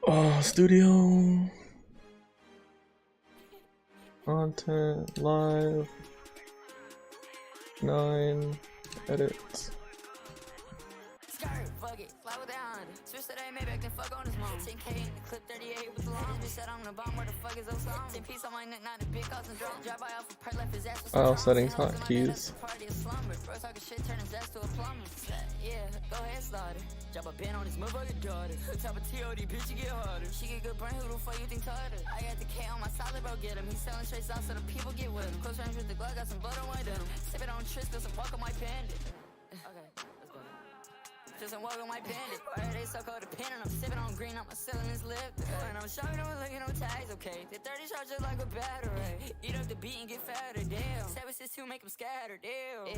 Oh, studio. Content, live. 9. Edit. Fuck it, fly without switch that maybe I can fuck on this mom. 10K in the clip 38 with the long. Bitch said I'm the bomb, where the fuck is those songs? 10 piece on my neck, not a big cause and drum. Drive by off a part left his ass with some settings, hotkeys. Party a slumber. Bro talking shit, turn his ass to a plumber. Yeah, go ahead, slaughter. Drop a pin on his motherfucking daughter. Top of TOD, bitch, you get harder. She get good brain, who the fuck you think taught her? I got the K on my solid, bro, get him. He's selling straight sauce so the people get with him. Close range with the glove, got some blood on my denim. Sip it on Tris, got some walk on my bandit. Okay. Just walk on my bandit. Why are they so codependent? I'm sipping on green, I'm selling this lip. And I'm shopping, I'm looking on tags, okay. The 30 charge just like a battery. Eat up the beat and get fatter, damn. 762 make them scatter, damn. Yeah,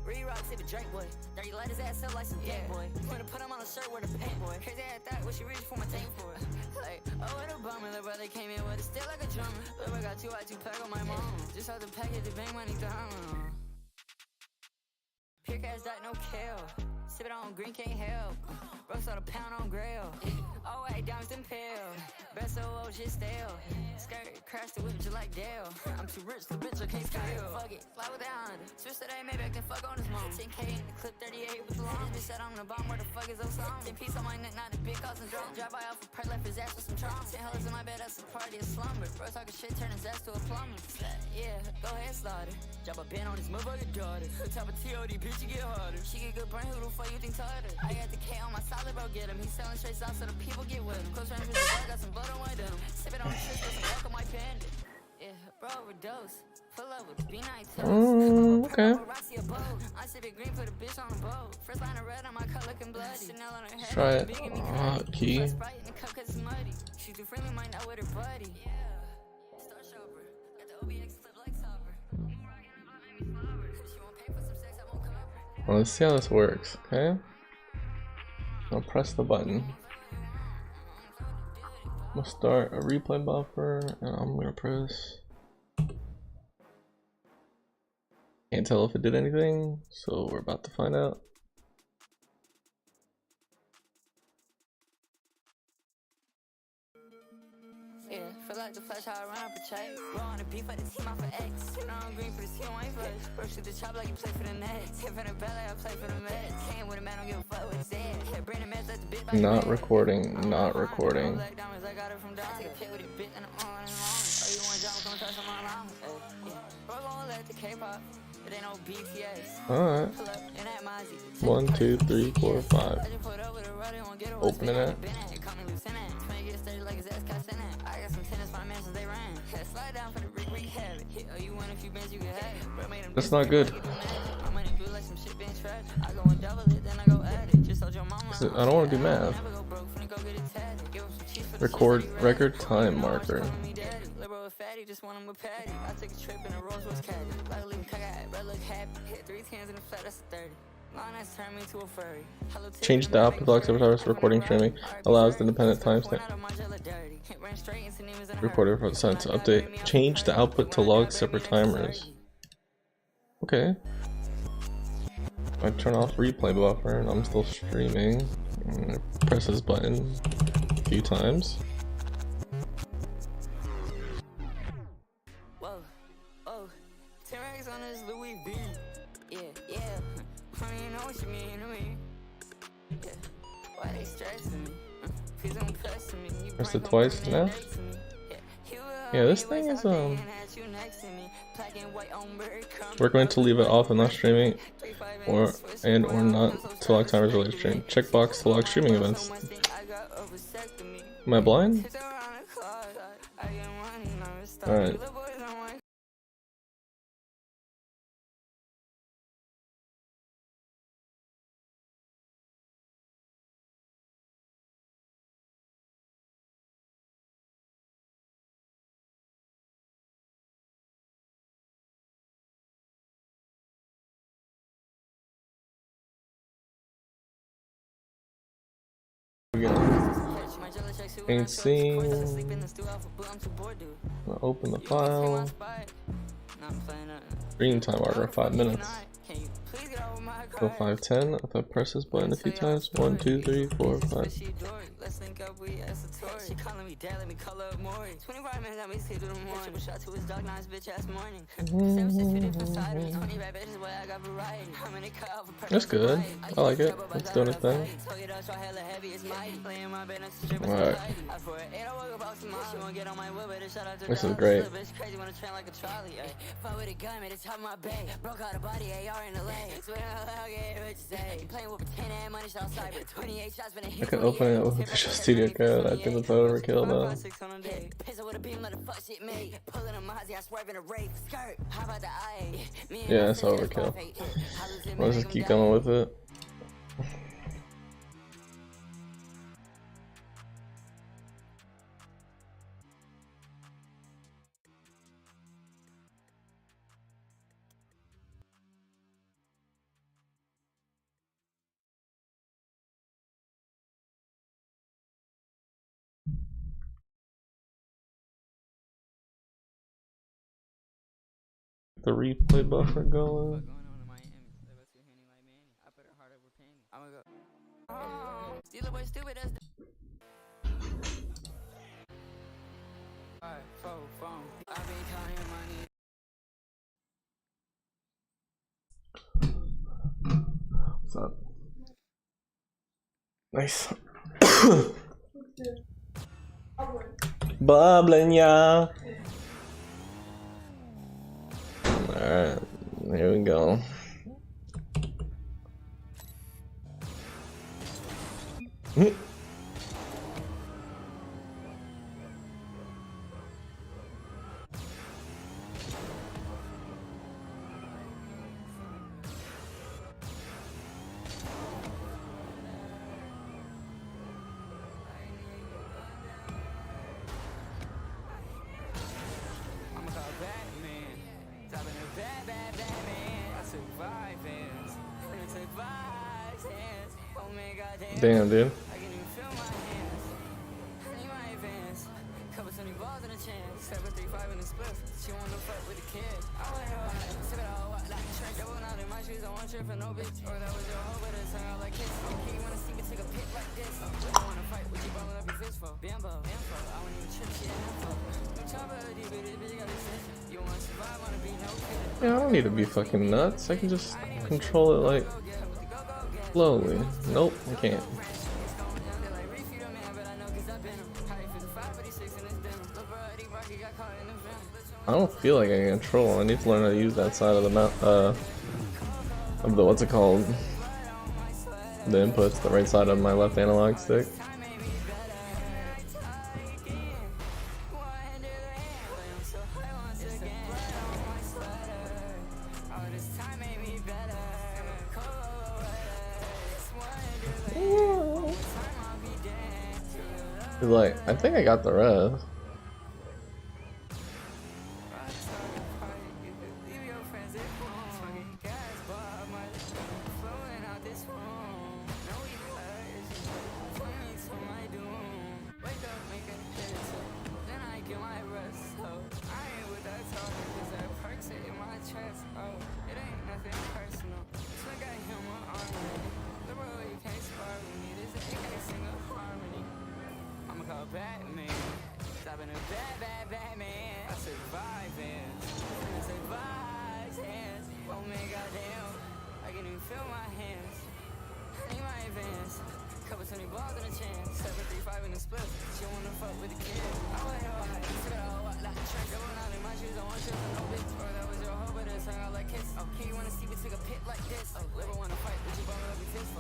re-rock, sip a Drake, boy. Dirty light his ass up like some gay boy. Wanna put him on a shirt with a paint, boy. Crazy ass thought what she reached for my tank for. Like, oh, what a bummer. Little brother came in with it, still like a drummer. Little brother got 2 I 2 pack on my mom. Just out the package, the bank money down. Pure cash, that no kill. Sip it on green, can't help. Bro, sold a pound on grill. Oh, wait, diamonds and pale. Best OO, just stale. Skirt, crash the whip just like Dale. I'm too rich, the bitch, I can't scale. Fuck it, fly without switch that maybe I can fuck on this mom. 10K in the clip 38 with the long. Bitch said I'm the bomb, where the fuck is those songs? 10 piece on my neck, not a big cause and drum. Drive by off a part left his ass with some trunks. 10 hoes in my bed, that's a party, a slumber. Bro, talking shit, turn his ass to a plumber. Yeah, go ahead, slaughter. Drop a pin on his motherfucking daughter. Top of TOD, bitch, you get harder. She get good brain, who the fuck you think taught her? I got the K on my solid, bro, get him. He's selling straight sauce so the people get with him. Close range with the glove, got some blood on my denim. Sip it on Tris, got some walk on my bandit. Yeah, bro, overdose. Pull up with B9 okay. I sip it green, put a bitch on the boat. First line of red on my cut looking bloody. Chanel on her head. Try it. Hotkey. Sprite in the cup cause it's muddy. She too friendly, might not with her buddy. Yeah. Star shopper. Got the OBX flip like Topper. She won't pay for some sex, I won't cover. Well, let's see how this works, okay? I'll press the button. I'm gonna start a replay buffer and I'm gonna press. Can't tell if it did anything, so we're about to find out. Yeah, feel like the flash, how I run up a check. Roll on the beef for the team, I'm for X. Sit on green for the team, I ain't flush. Bro, shoot the chop like you play for the Nets. Hit for the belly, I play for the Mets. Came with a man, don't give a fuck what he said. Yeah, bring the mess, let the bit back. Not recording, not recording. Black diamonds, I got it from down. Take a pit with a bit and I'm on and on. Oh, you want jump, come touch on my mom. Bro, gon' let the K-pop. It ain't no BTS. Alright. 1, 2, 3, 4, 5. Opening it. That's not good. I don't want to do math. Record time marker. Just want him with Patty. I took a trip in a Rolls Royce caddy. Like a living cock, I look happy. Hit 3 cans in the flat, that's a 30. Long ass turned me to a furry. Change the output to log separate times. Recording streaming allows the independent timestamp. Recorded for the sent to update. Change the output to log separate timers. Okay. I turn off replay buffer and I'm still streaming. Press this button a few times. Press it twice now. Yeah, this thing is we're going to leave it off and not streaming or not to log timers related to stream. Checkbox to log streaming events. Am I blind? Alright. Ain't seen. I'll open the file. Reading time marker 5 minutes. Go 5:10. If I press this button a few times, 1, 2, 3, 4, 5. Let's link up, we as a tour. She calling me dad, let me call up Maury. 25 minutes, let me sleep through the morning. Triple shot to his dog, now his bitch ass morning. 7 6 feet from side of me. 20 bad bitches, boy, I got variety. I'm in the cut off a purpose. That's good. I like it. It's doing its thing. Alright. This is great. I could open it with a Visual Studio Code. I think that's overkill though. Yeah, it's overkill. Let's just keep going with it. The replay buffer going. What's up? Nice. Bubbling, yeah. Alright, here we go. Damn, dude. Yeah, I don't need to be fucking nuts. I can just control it like slowly. Nope, I can't. I don't feel like I can control. I need to learn how to use that side of the mount, of the, what's it called? The inputs, the right side of my left analog stick. Like, I think I got the rest.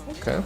Okay.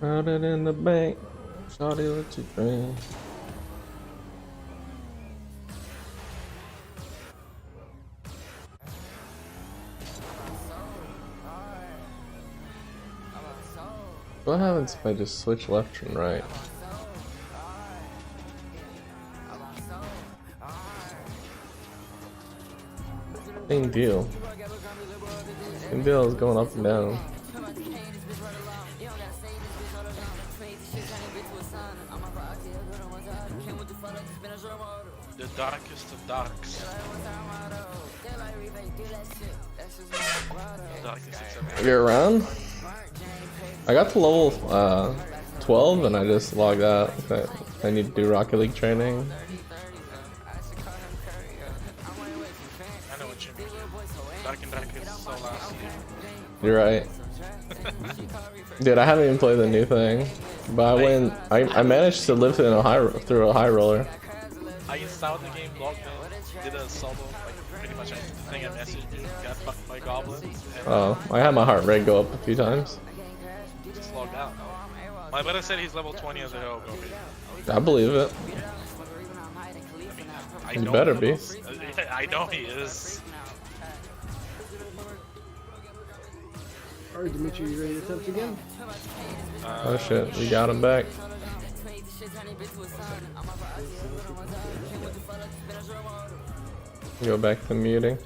Out it in the bank. Shawty, what you drink? What happens if I just switch left and right? Same deal. Same deal is going up and down. The darkest of darks. Darkest except You're around? I got to level 12 and I just logged out. I need to do Rocket League training. I know what you mean. Dark and darkest is so last year. You're right. Dude, I haven't even played the new thing. But I managed to live through a high roller. I installed the game, logged in, did a solo, like pretty much the thing I messaged you, got fucked by goblins, and Oh, I had my heart rate go up a few times. just logged out. My brother said he's level 20 as a hero, go big. I believe it. I He know better he be. is. I know he is. Alright, Dimitri, you ready to attempt again? Oh shit, we got him back. Go back to muting.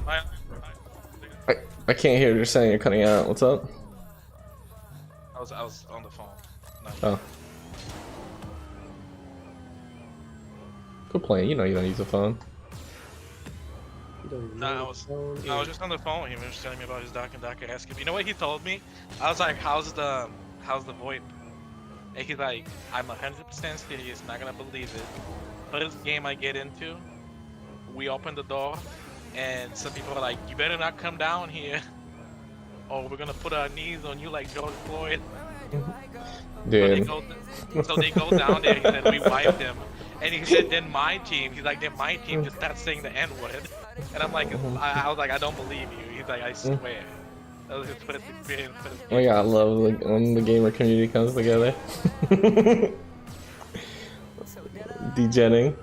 I, I can't hear what you're saying, you're cutting out. What's up? I was on the phone. No. Oh. Quit playing, you know you don't use a phone. You don't even No, know I the was phone. I was just on the phone. He was telling me about his dark and darker escape. You know what he told me? I was like, how's the VoIP? And he's like, I'm 100% serious, not gonna believe it. First game I get into, we open the door, and some people are like, you better not come down here, or we're gonna put our knees on you like George Floyd. Dude. So they go down there, and then we wiped him. And he said, then my team, he's like, then my team just starts saying the N-word. And I'm like, I was like, I don't believe you. He's like, I swear. That was his first experience. Oh yeah, I love when the gamer community comes together. Degenning.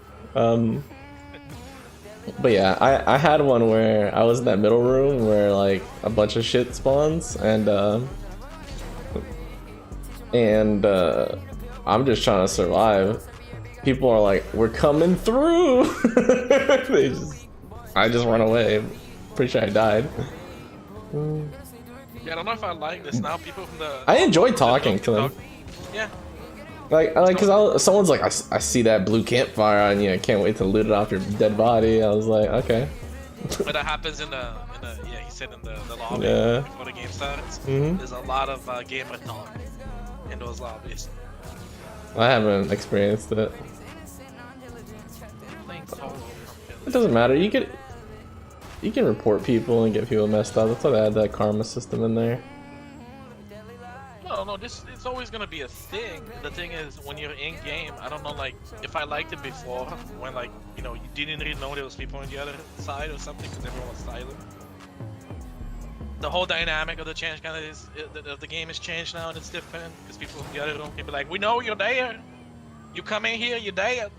But yeah, I had one where I was in that middle room where like a bunch of shit spawns and I'm just trying to survive. People are like, we're coming through. I just run away. Pretty sure I died. Yeah, I don't know if I like this now. People from the I enjoy talking to them. Yeah. Like, someone's like, I see that blue campfire on you. I can't wait to loot it off your dead body. I was like, okay. But that happens in the yeah, he said in the lobby Yeah. before the game starts. Mhm. There's a lot of gamer talk in those lobbies. I haven't experienced it. Playing solo. It doesn't matter. You can report people and get people messed up. That's why they had that karma system in there. No, this it's always gonna be a thing. The thing is, when you're in game, I don't know, like if I liked it before, when like you know you didn't really know there was people on the other side or something because everyone was silent. The whole dynamic of the change kind of is the game has changed now and it's different because people in the other room can be like, we know you're there. You come in here, you're there.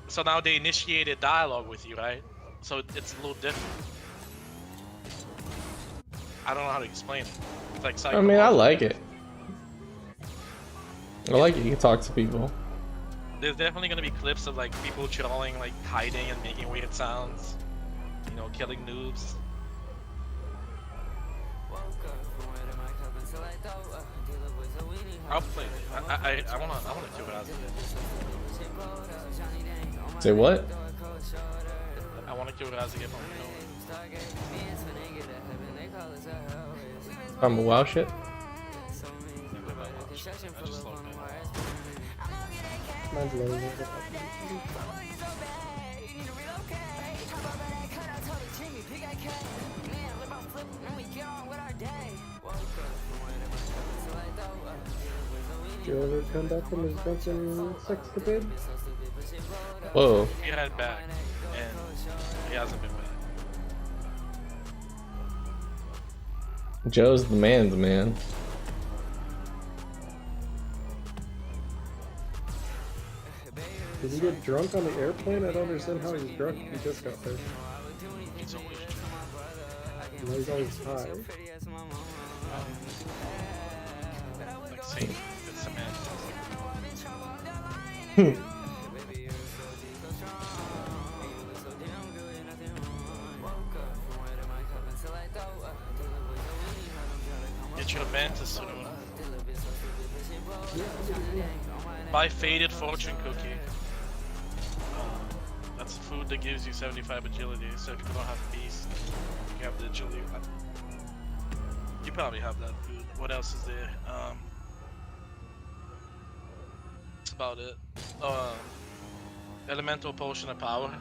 So now they initiated dialogue with you, right? So it's a little different. I don't know how to explain it. It's like I mean, I like it. I like it. You can talk to people. There's definitely gonna be clips of like people trolling, like hiding and making weird sounds. You know, killing noobs. I'll play it. I wanna do it as it is. Say what? I wanna do it as a game. I'm a WoW shit. I just logged in. Mine's loading. Did you ever come back from his drunken sex capade? Whoa. He had back, and he hasn't been back. Joe's the man's man. Did he get drunk on the airplane? I don't understand how he's drunk. He just got there. He's always No, he's always high. Like Satan, it's cement. Get your Ventus soon. Buy faded fortune cookie. That's food that gives you 75 agility, so if you don't have beast, you have the agility. You probably have that food. What else is there? That's about it. Elemental potion of power.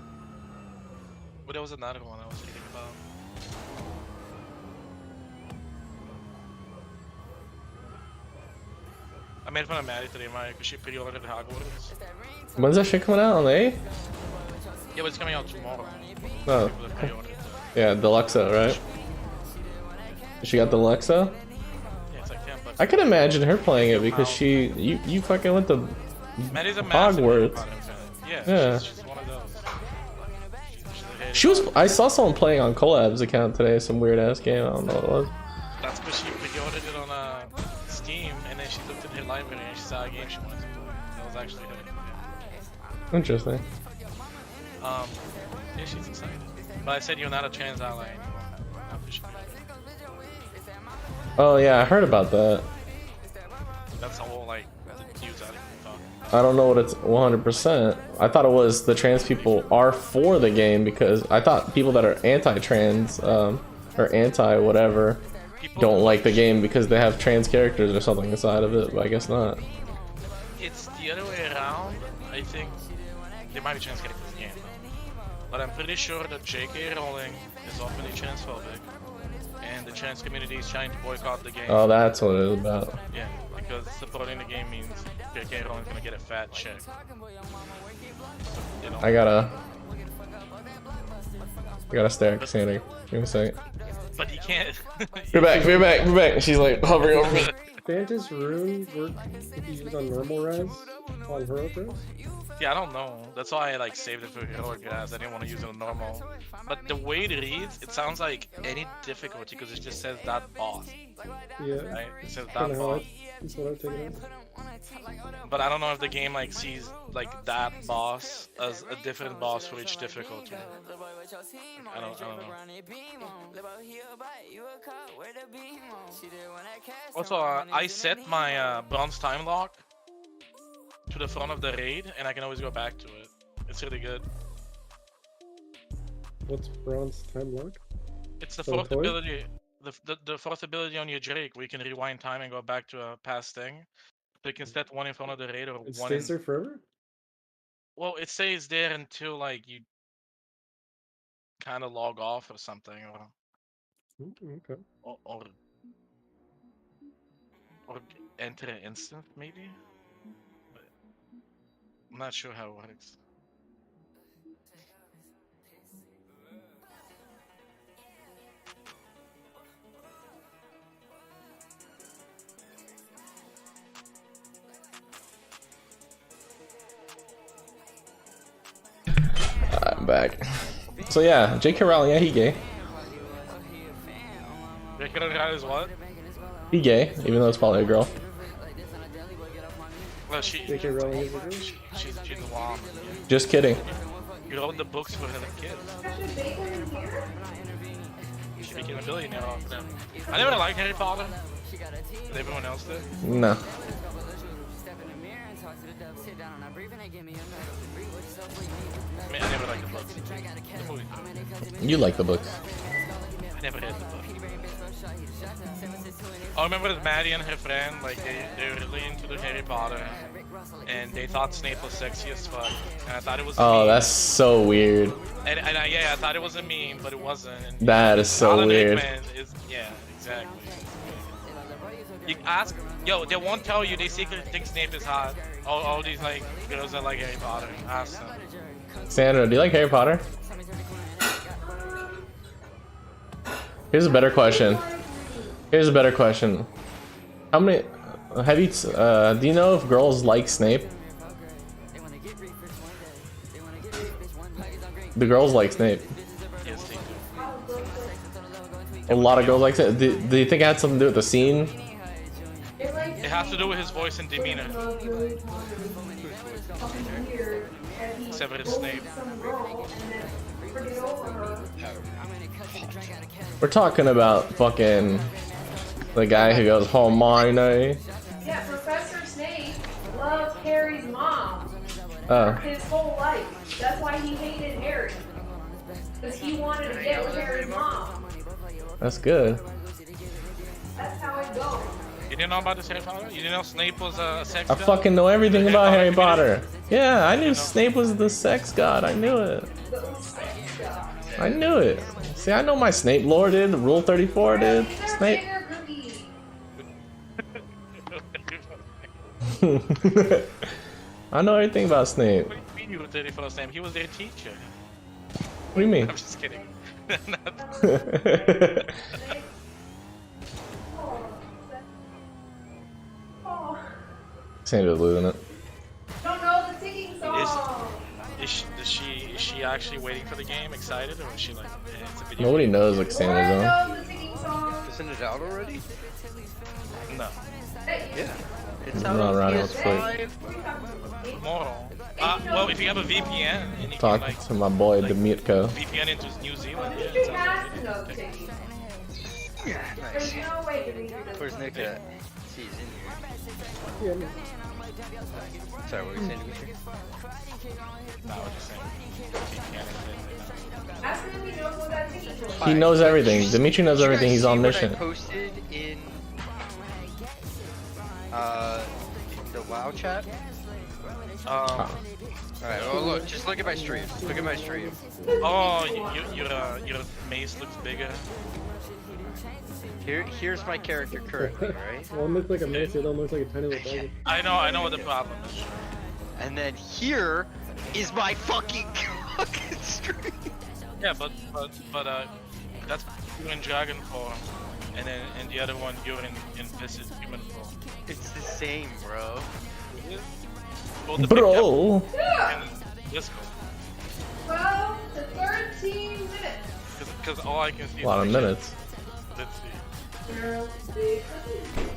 But there was another one I was reading about. I made fun of Maddie today, Mike, because she pre-ordered Hogwarts. When's that shit coming out on the 8th? Yeah, but it's coming out tomorrow. Oh. People that pre-ordered it. Yeah, Deluxo, right? She got Deluxo? Yeah, it's like 10 bucks. I can imagine her playing it because you fucking went to Maddie's a massive Hogwarts. Harry Potter fan. Yeah, Yeah. she's one of those. She was. I saw someone playing on Collab's account today. Some weird ass game. I don't know what it was. That's because she pre-ordered it on Steam, and then she looked at her library and she saw a game she wanted to play. That was actually her. Interesting. Yeah, she's excited. But I said you're not a trans ally anymore. After she did it. Oh yeah, I heard about that. That's the whole like the news article talking. I don't know what it's 100%. I thought it was the trans people are for the game because I thought people that are anti-trans or anti-whatever don't like the game because they have trans characters or something inside of it, but I guess not. It's the other way around. I think there might be trans characters in the game, but I'm pretty sure that J.K. Rowling is openly transphobic, and the trans community is trying to boycott the game. Oh, that's what it is about. Yeah, because supporting the game means J.K. Rowling's gonna get a fat check. You know. I gotta stare at Cassandra. Give me a second. But he can't. We're back. She's like hovering over me. Fantas Rune work if you use on normal res on heroic res? Yeah, I don't know. That's why I like saved it for heroic guys. I didn't want to use it on normal. But the way it reads, it sounds like any difficulty because it just says that boss. Yeah. Right? It says Kinda that how boss. that's what I've taken it. But I don't know if the game like sees like that boss as a different boss for each difficulty. I don't know. Also, I set my bronze time lock to the front of the raid, and I can always go back to it. It's really good. What's bronze time lock? It's the For the fourth toy? ability, the fourth ability on your Drake, where you can rewind time and go back to a past thing. So you can set one in front of the raid or It one. stays there forever? Well, it stays there until like you kind of log off or something, Okay. or enter an instant maybe. But I'm not sure how it works. I'm back. So yeah, J.K. Rowling, yeah, he gay. J.K. Rowling is what? He gay, even though it's probably a girl. Well, J.K. Rowling is a girl? she's a mom. Just kidding. You wrote the books for her kids. She became a billionaire off them. I never liked Harry Potter. Did everyone else did? No. I mean, I never liked the books. The movie. You like the books. I never read the book. I remember that Maddie and her friend, like, they were really into the Harry Potter, and they thought Snape was sexy as fuck, and I thought it was a Oh, meme. that's so weird. And I thought it was a meme, but it wasn't. And That is so Alan weird. Rickman is, yeah, exactly. You ask, yo, they won't tell you they secretly think Snape is hot. All these, like, girls that like Harry Potter. Ask them. Sandra, do you like Harry Potter? Here's a better question. How many have you do you know if girls like Snape? The girls like Snape. Yes, they do. A lot of girls like that. Do you think it had something to do with the scene? It has to do with his voice and demeanor. Severus Snape. We're talking about fucking the guy who goes Hermione. Yeah, Professor Snape loved Harry's mom Oh, his whole life. That's why he hated Harry. Because he wanted to get with Harry's mom. that's good. That's how it goes. You didn't know about this Harry Potter? You didn't know Snape was a sex I god? fucking know everything Harry about Potter Harry community? Potter. Yeah, I knew Snape was the sex god. I knew it. I knew it. See, I know my Snape lore, dude. Rule 34, dude. Snape. I know everything about Snape. What do you mean you were 31st name? He was their teacher. What do you mean? I'm just kidding. Sandra's losing it. Don't know the singing song. Is she actually waiting for the game, excited, or is she like, eh, it's a video Nobody game? knows like Sandra's I on. know the singing song. Isn't it out already? No. Yeah. It's I'm out not on around, let's PS5. Tomorrow. Well, if you have a VPN and you can Talking like to my boy Demitko. VPN into New Zealand, yeah, You it's have out to know the singing song. Yeah, There's nice. no way Dimitri doesn't. Where's Nick at? He's in here. Sorry, what were you saying, Dimitri? No, I was just saying. VPN Ask him if he knows what that singing song is. He knows everything. Dimitri knows Did you everything. guys He's see what omniscient. I posted in the WoW chat? Alright, well look, just look at my stream. Look at my stream. Oh, your mace looks bigger. Here's my character currently, right? One looks like a mace, the other one looks like a tiny little dog. I know what the problem is. And then here is my fucking stream. Yeah, but that's you in dragon form, and then in the other one you're in viscid human form. It's the same, bro. Well, the Bro. Yeah. Discord, 12 to 13 minutes. because all I can see A lot of is minutes. Let's see. Girl, big cookie.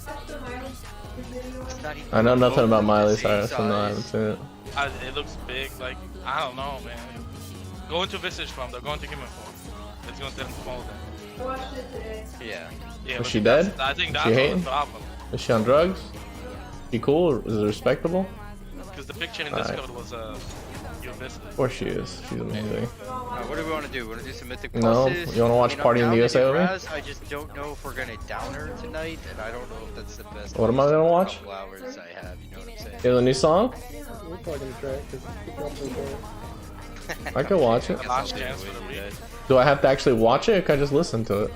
Watch the Miley video. It's not even I know nothing about Miley the Cyrus, same so no, I haven't size. seen it. It looks big. Like I don't know, man. Go into visage form. They're going to human form. It's gonna let them follow them. I watched it today. Yeah. Yeah, Was but she that's- dead? I think She that's all the hating? problem. Is she on drugs? She cool? Is it respectable? Because the picture in Alright. Discord was your visage. Of course she is. She's amazing. What do we want to do? Want to do some mythic No, pluses? you wanna watch I mean, Party in I'm the down USA to do with me? Raz, I just don't know if we're gonna down her tonight, and I don't know if that's the best. What am I gonna watch? couple hours I have, you know what I'm saying? You have a new song? We're probably gonna try it because it's dropped so far. I could watch it. Last chance for the week. Do I have to actually watch it or can I just listen to it?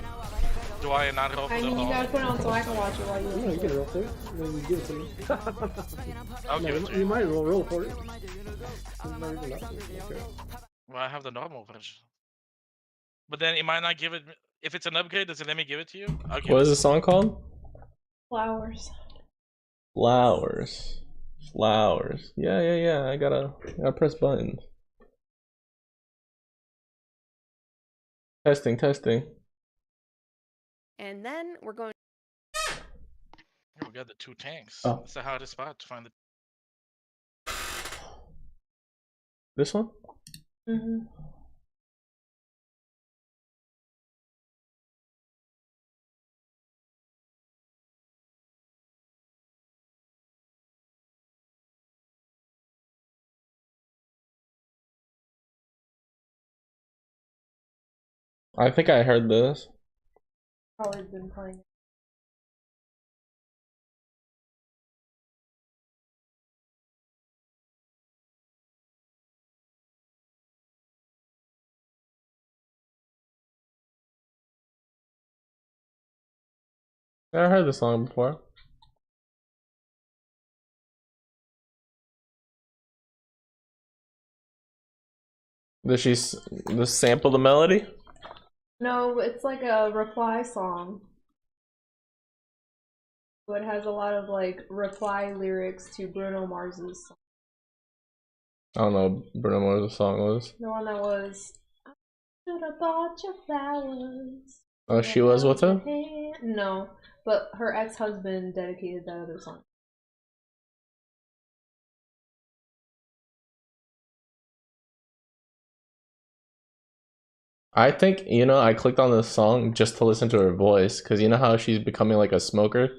Do I not roll for I the mean, you ball? gotta put it on so I can watch it while No, you you can roll for it. And then you give it to me. I'll No, give it to you you. might as well roll for it. It's not even up to it. Okay. Well, I have the normal version. But then it might not give it. If it's an upgrade, does it let me give it to you? I'll give What it. is the song called? flowers. Flowers. Flowers. Yeah. I gotta press buttons. Testing. And then we're going. We got the 2 tanks. Oh. That's the hardest spot to find the. This one? Mm-hmm. I think I heard this. Probably been playing. I heard this song before. Does she just sample the melody? No, it's like a reply song. So it has a lot of like reply lyrics to Bruno Mars's song. I don't know what Bruno Mars' song was. The one that was I should have bought you flowers. Oh, she was with him? No, but her ex-husband dedicated that other song. I think, you know, I clicked on this song just to listen to her voice, because you know how she's becoming like a smoker?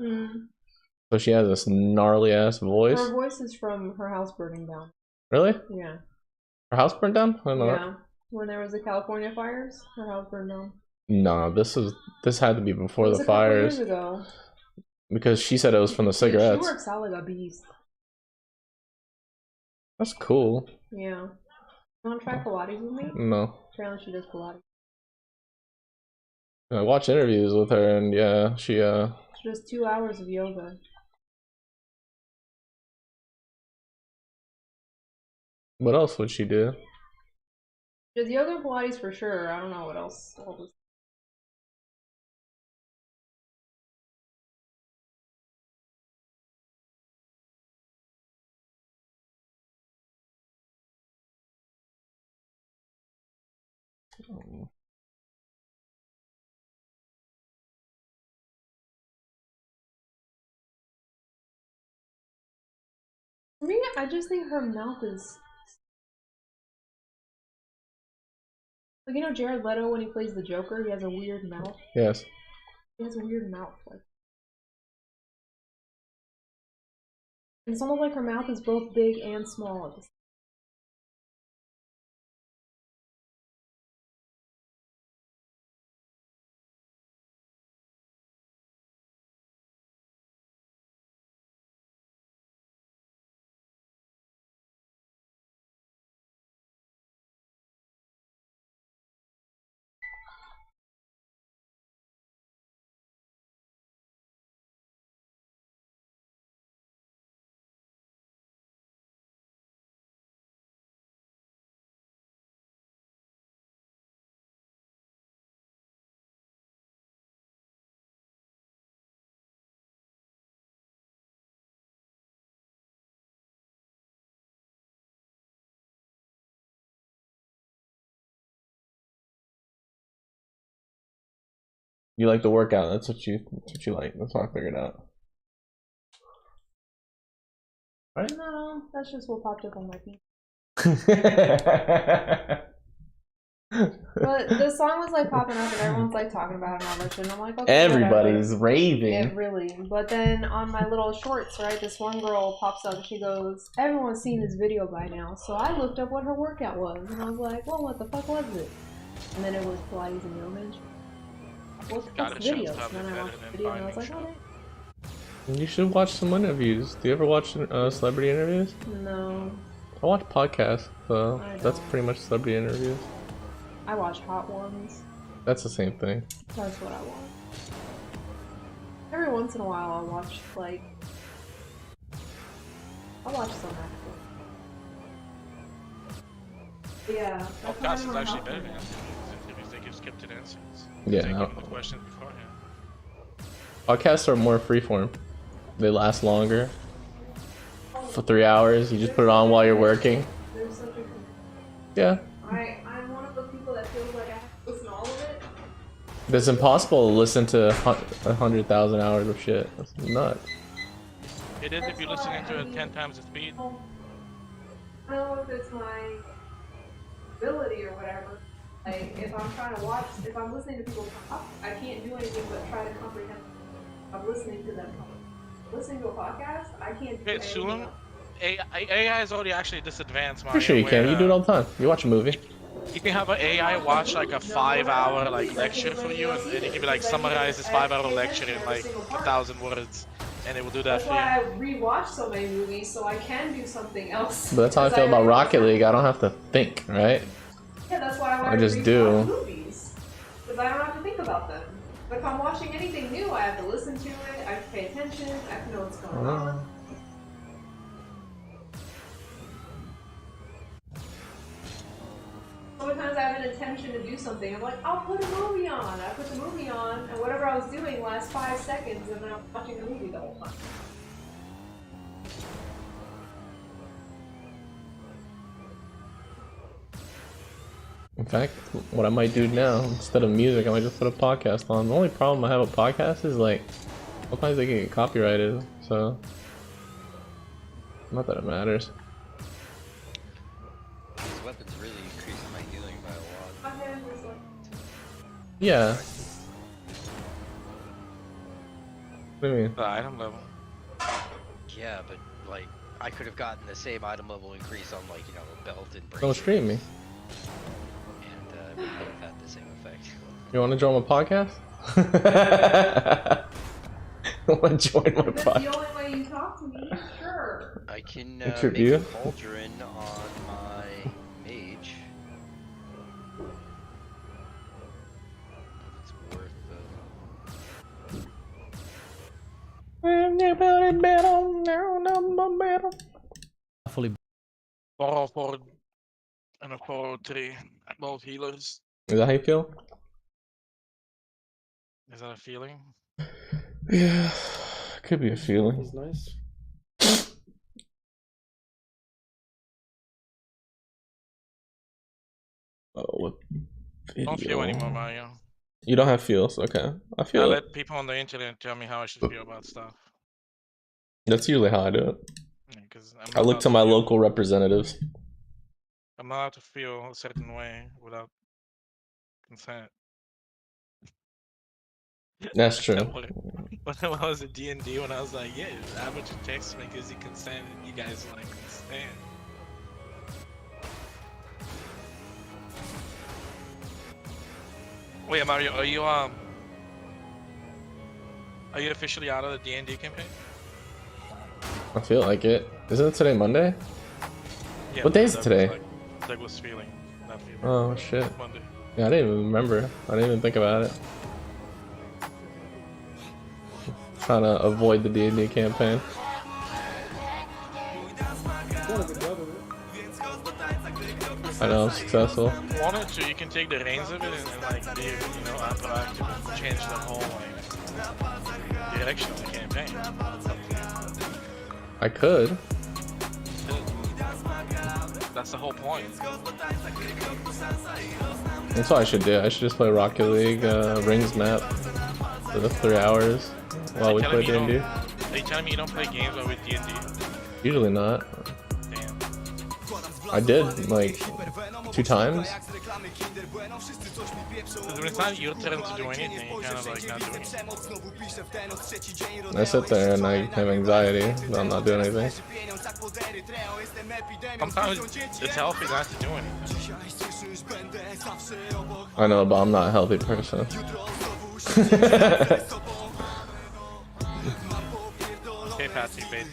So she has this gnarly ass voice. Her voice is from her house burning down. Really? Yeah. Her house burned down? I don't know. Yeah. When there was the California fires, her house burned down. Nah, this had to be before the It was fires. a couple years ago. Because she said it was from the cigarettes. She works out like a beast. That's cool. Yeah. You want to try Pilates with me? No. Apparently she does Pilates. I watch interviews with her, and yeah, she She does 2 hours of yoga. What else would she do? She does yoga and Pilates for sure. I don't know what else. For me, I just think her mouth is... Like, you know Jared Leto, when he plays the Joker, he has a weird mouth? Yes. He has a weird mouth. Like, and it's almost like her mouth is both big and small at the same time. You like the workout. That's what you like. That's what I figured out. Right? No, that's just what popped up on my feed. But the song was like popping up and everyone's like talking about it and all that shit. And I'm like, okay, Everybody's whatever. raving. Yeah, really. But then on my little shorts, right, this one girl pops up and she goes, everyone's seen this video by now. So I looked up what her workout was and I was like, well, what the fuck was it? And then it was Pilates and yoga. What's the video? And then I watched the video and I was like, oh, You should watch some interviews. Do you ever watch celebrity interviews? no. I watch podcasts, so I that's don't. pretty much celebrity interviews. I watch Hot Ones. That's the same thing. That's what I watch. Every once in a while I'll watch, like... I'll watch some actually. Yeah. Podcast is actually better than interviews. They give scripted answers. Yeah. They give them the questions beforehand. Podcasts are more freeform. They last longer. For 3 hours, you just put it on while you're working. There's such a... Yeah. I'm one of those people that feels like I have to listen to all of it. It's impossible to listen to 100,000 hours of shit. That's nuts. It is if you're listening to it 10 times the speed. I don't know if it's my ability or whatever. Like, if I'm trying to watch, if I'm listening to people talk, I can't do anything but try to comprehend. I'm listening to them talk. Listening to a podcast, I can't do Okay, anything soon, else. AI is already actually this advanced, Mario. For sure you can. You do it all the time. You watch a movie. You can have an AI watch like a 5-hour like lecture for you, and it can be like summarize this 5-hour lecture in like 1,000 words, and it will do that That's for why you. I rewatch so many movies, so I can do something else. But that's how I feel about Rocket League. I don't have to think, right? Yeah, that's why I I just rewatch do. movies. Because I don't have to think about them. But if I'm watching anything new, I have to listen to it, I have to pay attention, I have to know what's going on. Sometimes I have an intention to do something. I'm like, I'll put a movie on. I put the movie on, and whatever I was doing lasts 5 seconds, and then I'm watching the movie the whole time. In fact, what I might do now, instead of music, I might just put a podcast on. The only problem I have with podcasts is like, sometimes they can get copyrighted, so not that it matters. These weapons really increase my healing by a lot. My hand was like, Yeah. What do you mean? The item level. Yeah, but like I could have gotten the same item level increase on like, you know, a belt and bracelet. Don't stream me. And it would have had the same effect. You want to join my podcast? I want to join my that's podcast. the only way you talk to me. Sure. I can What's your make a view? pauldron on my mage. If it's worth Fully 404 and a 403. Both healers. Is that how you feel? Is that a feeling? Yeah, could be a feeling. He's nice. Oh, what Don't feel video? anymore, Mario. You don't have feels, okay. I I feel it. let people on the internet tell me how I should feel about stuff. That's usually how I do it. Yeah, 'cause I look to my local representatives. I'm not allowed to feel a certain way without consent. That's true. When I was at D&D, when I was like, yeah, how much you text me because you consent, and you guys like consent. Wait, Mario, are you officially out of the D&D campaign? I feel like it. Isn't it today Monday? Yeah, What day is it Doug was today? like- Doug was feeling, not feeling. Oh shit. Monday. Yeah, I didn't even remember. I didn't even think about it. Trying to avoid the D&D campaign. Done a good job of it. I know I'm successful. Wanted to, you can take the reins of it and like be, you know, proactive and change the whole like direction of the campaign. I could. That's the whole point. That's what I should do. I should just play Rocket League rings map for the 3 hours while we play D&D. Are you telling me you don't play games while with D&D? Usually not. Damn. I did like 2 times. When it's not your turn to do anything, you kind of like not doing anything. I sit there and I have anxiety, but I'm not doing anything. Sometimes it's healthy not to do anything. I know, but I'm not a healthy person. Okay, Patsy, baby.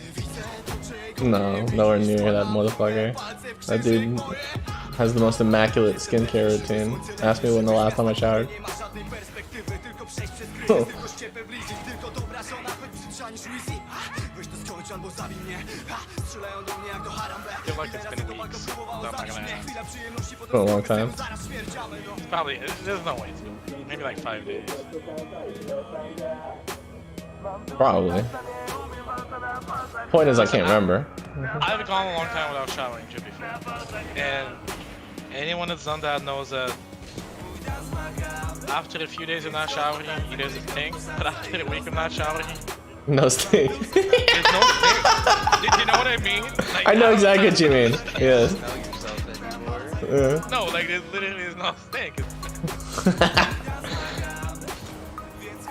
No, nowhere near that motherfucker. That dude has the most immaculate skincare routine. Ask me when the last time I showered. Oh. I feel like it's been weeks. So I'm not gonna ask. For a long time. Probably, there's no way it's been. Maybe like 5 days. Probably. Point is, I can't remember. I haven't gone a long time without showering, to be fair. And anyone that's done that knows that after a few days of not showering, it is a thing. But after a week of not showering, No stink. there's no thing. You know what I mean? Like, I know exactly what you mean. Yes. smell yourself anymore. No, like there literally is no stink.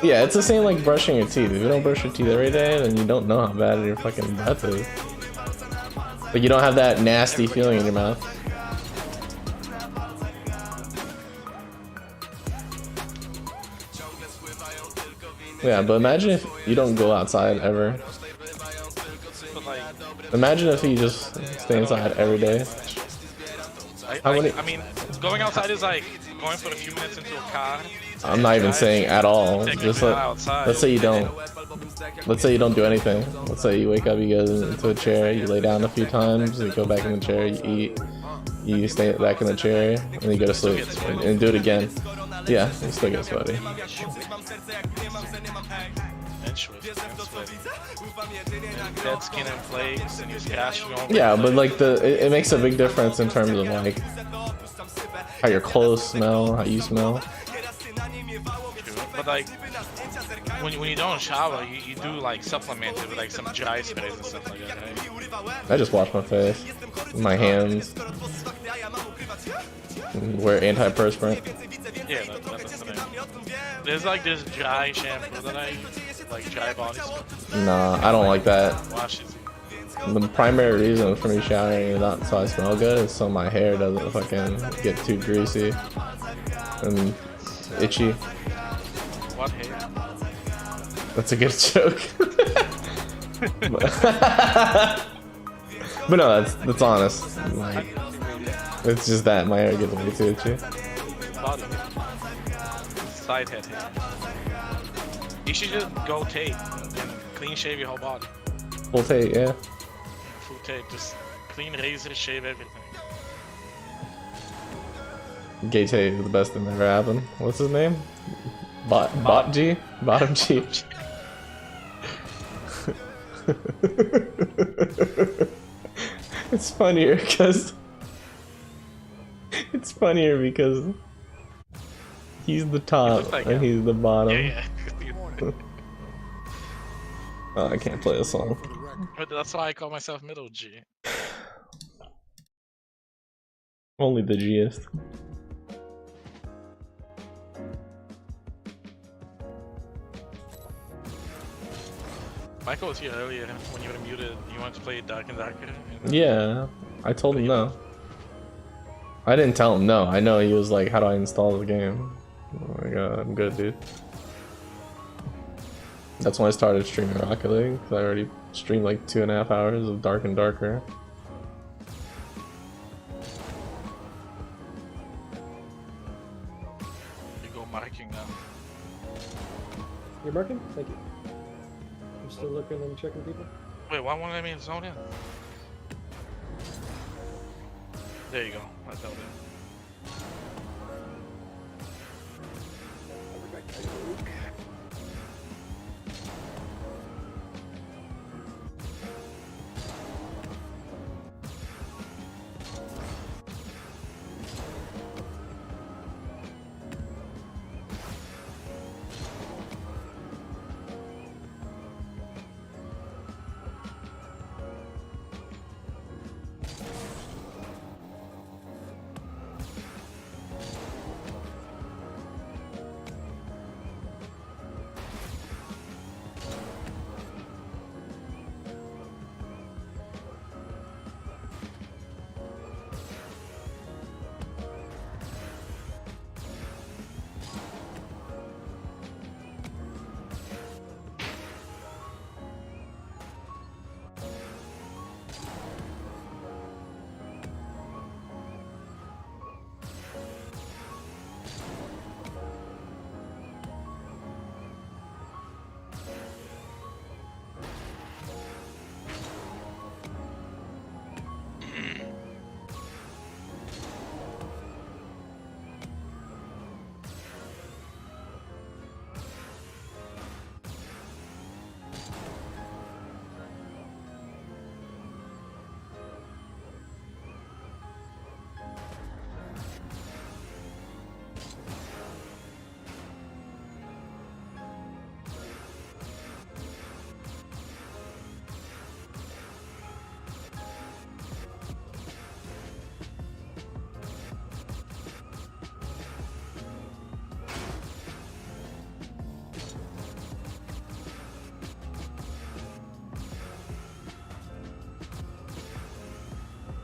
Yeah, it's the same like brushing your teeth. If you don't brush your teeth every day, then you don't know how bad your fucking breath is. But you don't have that nasty feeling in your mouth. Yeah, but imagine if you don't go outside ever. But like, Imagine if you just stay inside every day. How many- I mean, going outside is like going for a few minutes into a car. I'm not even saying at all. Just let's say you don't. Let's say you don't do anything. Let's say you wake up, you get into a chair, you lay down a few times, you go back in the chair, you eat, you stay back in the chair and then you go to sleep and do it again. Yeah, you still get sweaty. And sweaty. And dead skin and flakes, and he's cashing over. Yeah, but like it makes a big difference in terms of like how your clothes smell, how you smell. But like when you don't shower, you do like supplement it with like some dry sprays and stuff like that, right? I just wash my face, my hands, wear antiperspirant. Yeah, that's the thing. There's like this dry shampoo that I use, like dry body spray. Nah, I don't like that. Wash it. The primary reason for me showering is not so I smell good, is so my hair doesn't fucking get too greasy and itchy. What hair? That's a good joke. But no, that's honest. Like, it's just that my hair gets way too itchy. Body hair. Side head hair. You should just go tape and clean shave your whole body. Full tape, yeah. Full tape, just clean razor, shave everything. Gay tape is the best thing that ever happened. What's his name? Bot G? Bottom G. It's funnier because he's the top like and him. he's the bottom. Yeah. Oh, I can't play a song. But that's why I call myself Middle G. Only the Gist. Michael was here earlier when you were muted. You wanted to play Dark and Darker? Yeah, I told him no. I didn't tell him no. I know he was like, how do I install the game? Oh my god, I'm good, dude. That's when I started streaming Rocket League, because I already streamed like 2.5 hours of Dark and Darker. You go marking now. You're marking? Thank you. I'm still looking and checking people. Wait, why won't let me zone in? There you go. I zoned in.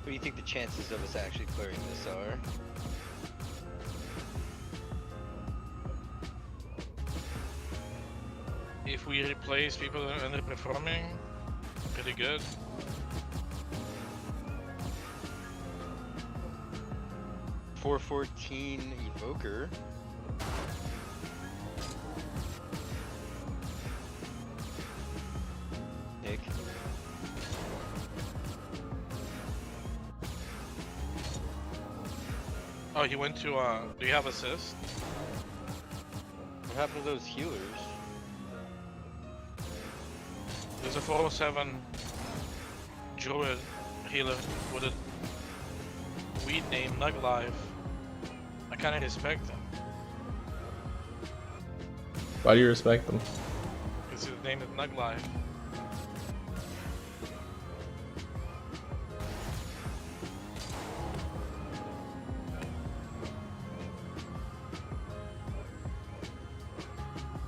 What do you think the chances of us actually clearing this are? If we replace people that are underperforming, pretty good. .414 Evoker. Nick. Oh, he went to, do you have assist? What happened to those healers? There's a 407 druid healer with a weed name, Nug Life. I kinda respect him. Why do you respect them? Because his name is Nug Life.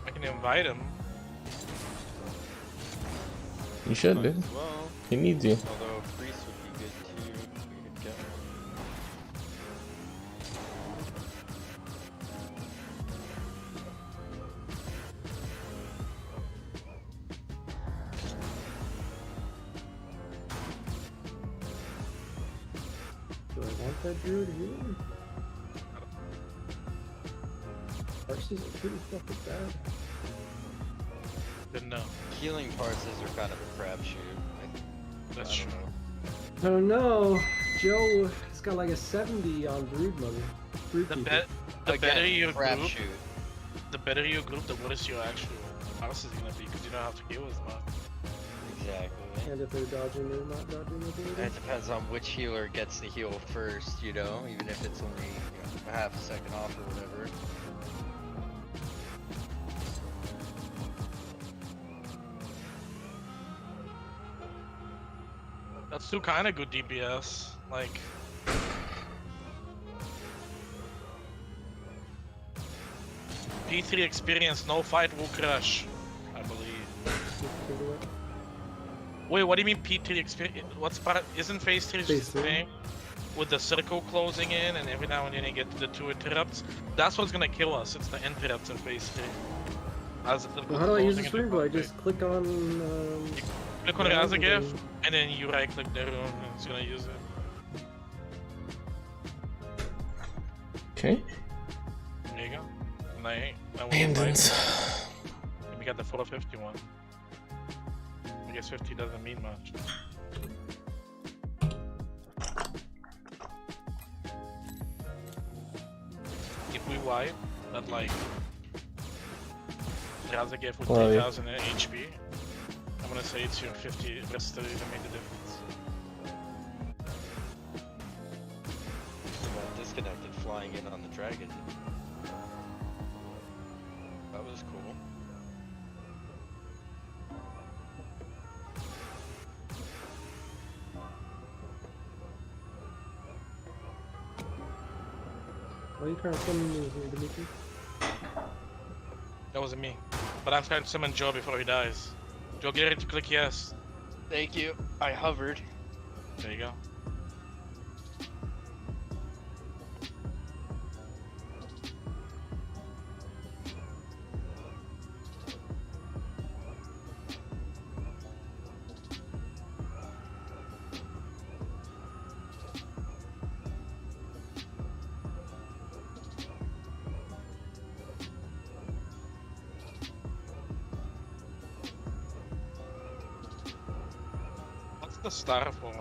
I can invite him. You should, dude. Well, He needs you. although a priest would be good too. We could get him. Do I want that druid here? Horses are pretty fucking bad. Didn't know. Healing parses are kind of a crapshoot. That's I true. don't know. I don't know. Joe has got like a 70 on Brood Mother. Brood The, Keeper. the Again, better you group, crapshoot. the better you group, the worse your actual house is gonna be because you don't have to heal as much. Exactly. And if they're dodging or not dodging ability. It depends on which healer gets the heal first, you know, even if it's only a half a second off or whatever. That's still kind of good DPS. Like, P3 experience, no fight will crush, I believe. Wait, what do you mean P3 experience? What's part? Isn't phase 3 Phase just the three. same? With the circle closing in, and every now and then you get the 2 interrupts. That's what's gonna kill us. It's the interrupts in phase 3. As the Well, how do I use closing this in the room? Do I front just click on? click on yeah, Razagif, and then- and then you right click the room, and it's gonna use it. Okay. There you go. And I went Landens. and we got the 451. I guess 50 doesn't mean much. If we wipe at like Razagif with Well, yeah. 3000 HP, I'm gonna say it's your 50 versus 30 that made the difference. Got disconnected flying in on the dragon. That was cool. Why are you trying to summon me here, Dimitri? That wasn't me. But I'm trying to summon Joe before he dies. Joe, get ready to click yes. Thank you. I hovered. There you go. What's the star for?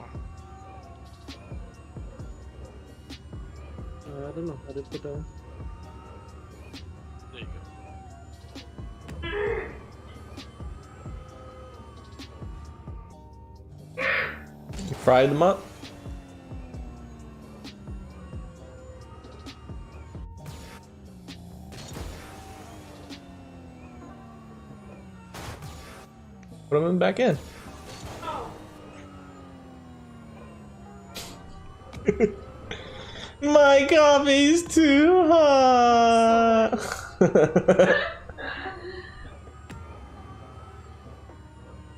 I don't know. I didn't put down. There you go. You fried them up? Put them back in. My coffee's too hot.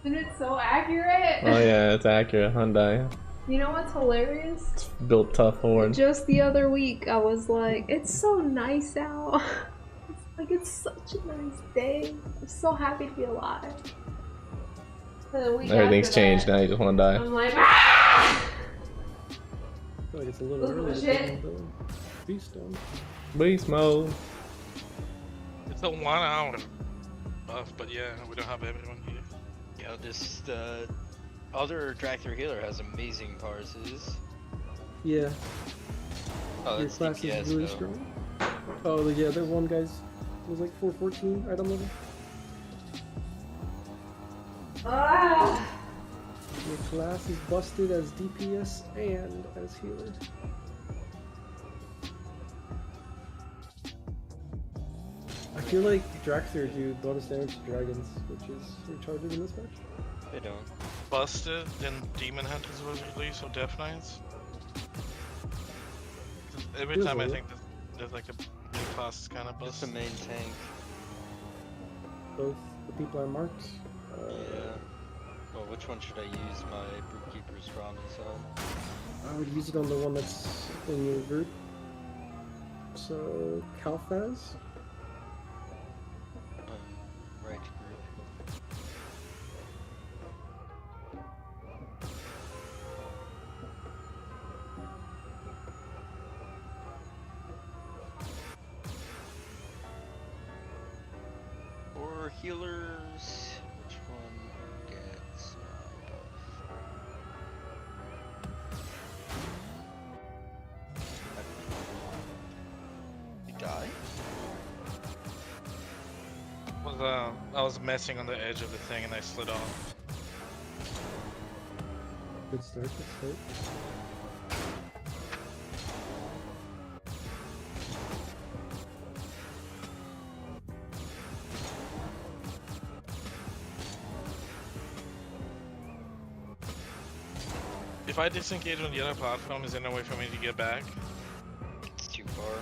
And it's so accurate. Oh yeah, it's accurate, Hyundai. You know what's hilarious? It's built tough Ford. Just the other week, I was like, it's so nice out. It's like, it's such a nice day. I'm so happy to be alive. And the week Everything's after changed that, now. You just want to die. I'm like, ah! I feel like it's a little Look early at to shit. put on the beast on. Beast mode. It's a 1 hour buff, but yeah, we don't have everyone here. You know, this other Dractor healer has amazing parses. Yeah. Oh, Your that's class DPS, is really though. strong. Oh, yeah, that one guy's was like 414 item level. Ah! Your class is busted as DPS and as healer. I feel like Draxter do bonus damage to dragons, which is retarded in this match. They don't. Busted, then Demon Hunters was released, or Death Knights. Every Feels time I like think there's like a new class is kind of Just the busted. main tank. Both the people are marked. Yeah. Well, which one should I use my Brookkeeper's Ramen on? I would use it on the one that's in your group. So, Kalfaz. Right group. For healers, which one gets my buff? You die? I was messing on the edge of the thing and I slid off. Good start, good start. If I disengage on the other platform, is there no way for me to get back? It's too far.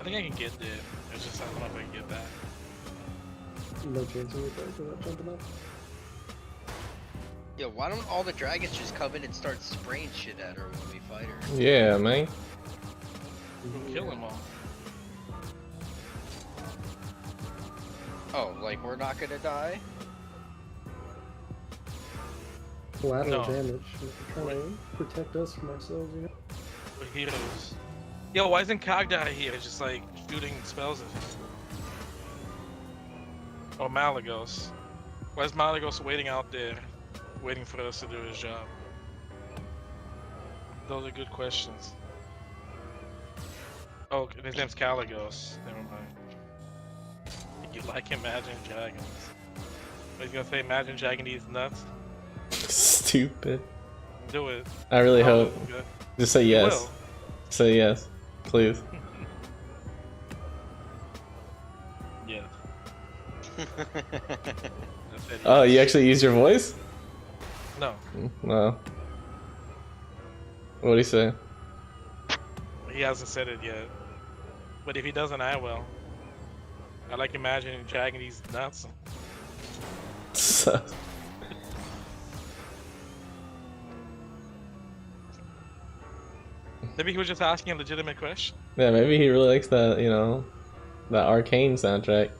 I think I can get there. It's just I don't know if I can get back. No chance of it without jumping up. Yo, why don't all the dragons just come in and start spraying shit at her when we fight her? Yeah, man. We'll kill them all. Oh, like we're not gonna die? Collateral No. damage. We're trying to protect us from ourselves, you know? We're heroes. Yo, why isn't Kagda here just like shooting spells at him? Or Malagos? Why is Malagos waiting out there, waiting for us to do his job? Those are good questions. Oh, his name's Caligos. Never mind. You like Imagine Dragons? Are you gonna say Imagine Dragon these nuts? Stupid. Do it. I really Oh, hope. good. Just say You yes. will. Say yes, please. Yes. I said Oh, yes. you actually use your voice? No. No. What'd he say? He hasn't said it yet. But if he doesn't, I will. I like imagining dragging these nuts. Maybe he was just asking a legitimate question. Yeah, maybe he really likes that, you know, that Arcane soundtrack.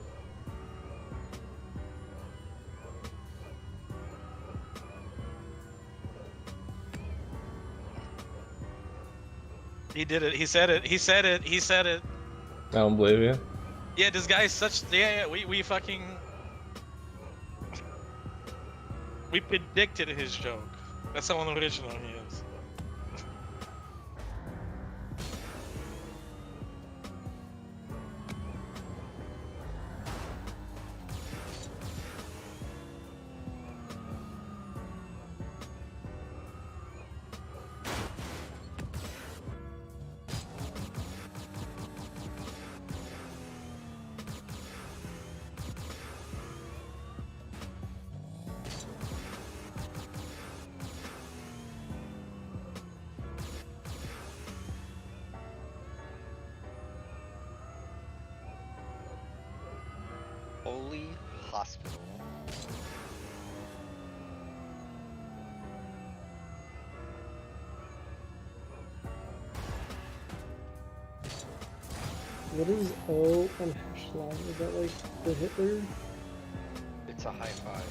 He did it. He said it. He said it. He said it. I don't believe you. Yeah, this guy is such. Yeah, we fucking. We predicted his joke. That's how unoriginal he is. Holy Hospital. What is O on hash line? Is that like the Hitler? It's a high five.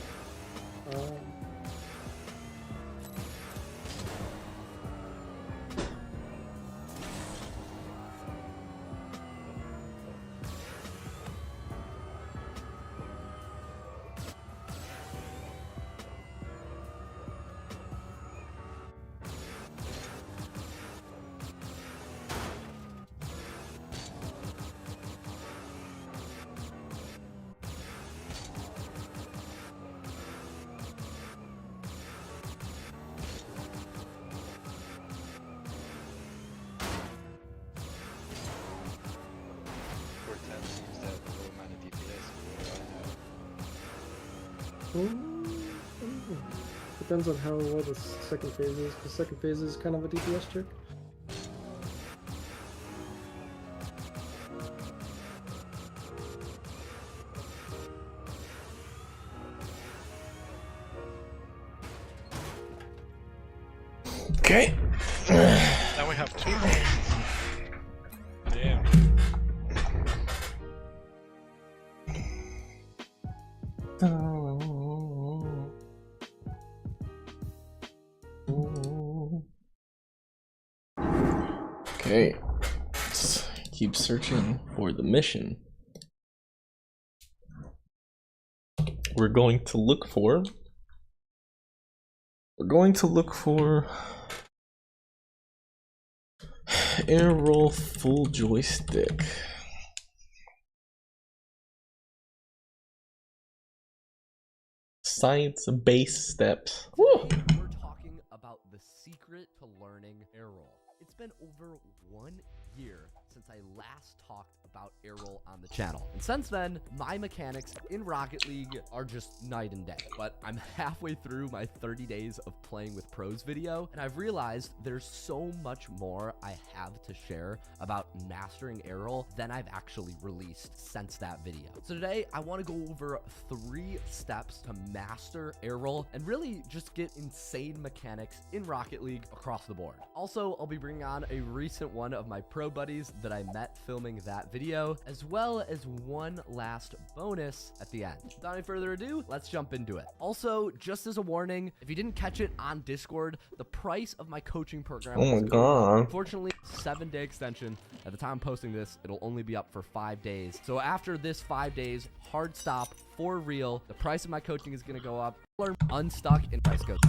Depends on how well the second phase is. The second phase is kind of a DPS trick. Okay. Now we have 2 points. Damn. Okay. Let's keep searching for the mission. We're going to look for air roll full joystick. Science-based steps. Woo! We're talking about the secret to learning air roll. It's been over 1 year since I last talked about air roll on the channel. And since then, my mechanics in Rocket League are just night and day. But I'm halfway through my 30 days of playing with pros video, and I've realized there's so much more I have to share about mastering air roll than I've actually released since that video. So today, I want to go over 3 steps to master air roll and really just get insane mechanics in Rocket League across the board. Also, I'll be bringing on a recent one of my pro buddies that I met filming that video, as well as one last bonus at the end. Without any further ado, let's jump into it. Also, just as a warning, if you didn't catch it on Discord, the price of my coaching program Oh my god. unfortunately 7-day extension. At the time I'm posting this, it'll only be up for 5 days. So after this 5 days, hard stop for real, the price of my coaching is gonna go up. Unstuck and price goes.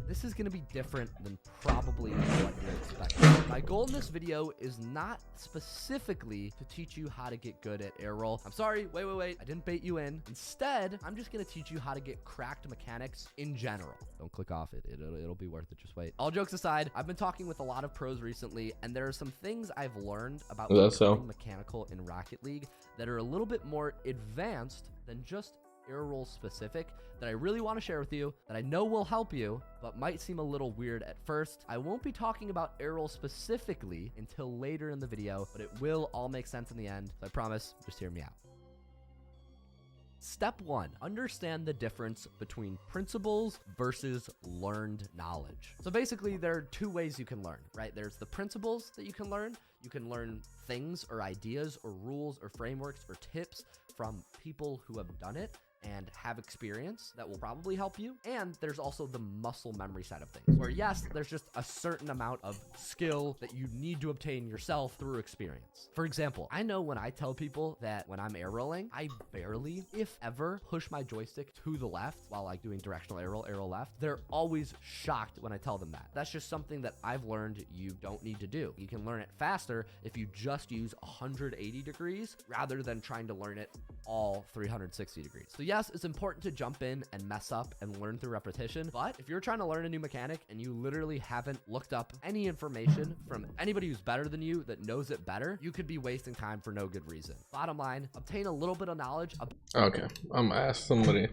This is going to be different than probably what you're expecting. My goal in this video is not specifically to teach you how to get good at air roll. I'm sorry, wait, I didn't bait you in. Instead, I'm just going to teach you how to get cracked mechanics in general. Don't click off it. It'll be worth it. Just wait. All jokes aside, I've been talking with a lot of pros recently, and there are some things I've learned about becoming mechanical in Rocket League that are a little bit more advanced than just air roll specific that I really want to share with you, that I know will help you, but might seem a little weird at first. I won't be talking about air roll specifically until later in the video, but it will all make sense in the end. So I promise, just hear me out. Step 1, understand the difference between principles versus learned knowledge. So basically, there are 2 ways you can learn, right? There's the principles that you can learn. You can learn things or ideas or rules or frameworks or tips from people who have done it and have experience that will probably help you. And there's also the muscle memory side of things, where yes, there's just a certain amount of skill that you need to obtain yourself through experience. For example, I know when I tell people that when I'm air rolling, I barely, if ever, push my joystick to the left while like doing directional air roll left, they're always shocked when I tell them that. That's just something that I've learned you don't need to do. You can learn it faster if you just use 180 degrees rather than trying to learn it all 360 degrees. So yes, it's important to jump in and mess up and learn through repetition, but if you're trying to learn a new mechanic and you literally haven't looked up any information from anybody who's better than you that knows it better, you could be wasting time for no good reason. Bottom line, obtain a little bit of knowledge. Okay, I'm gonna ask somebody.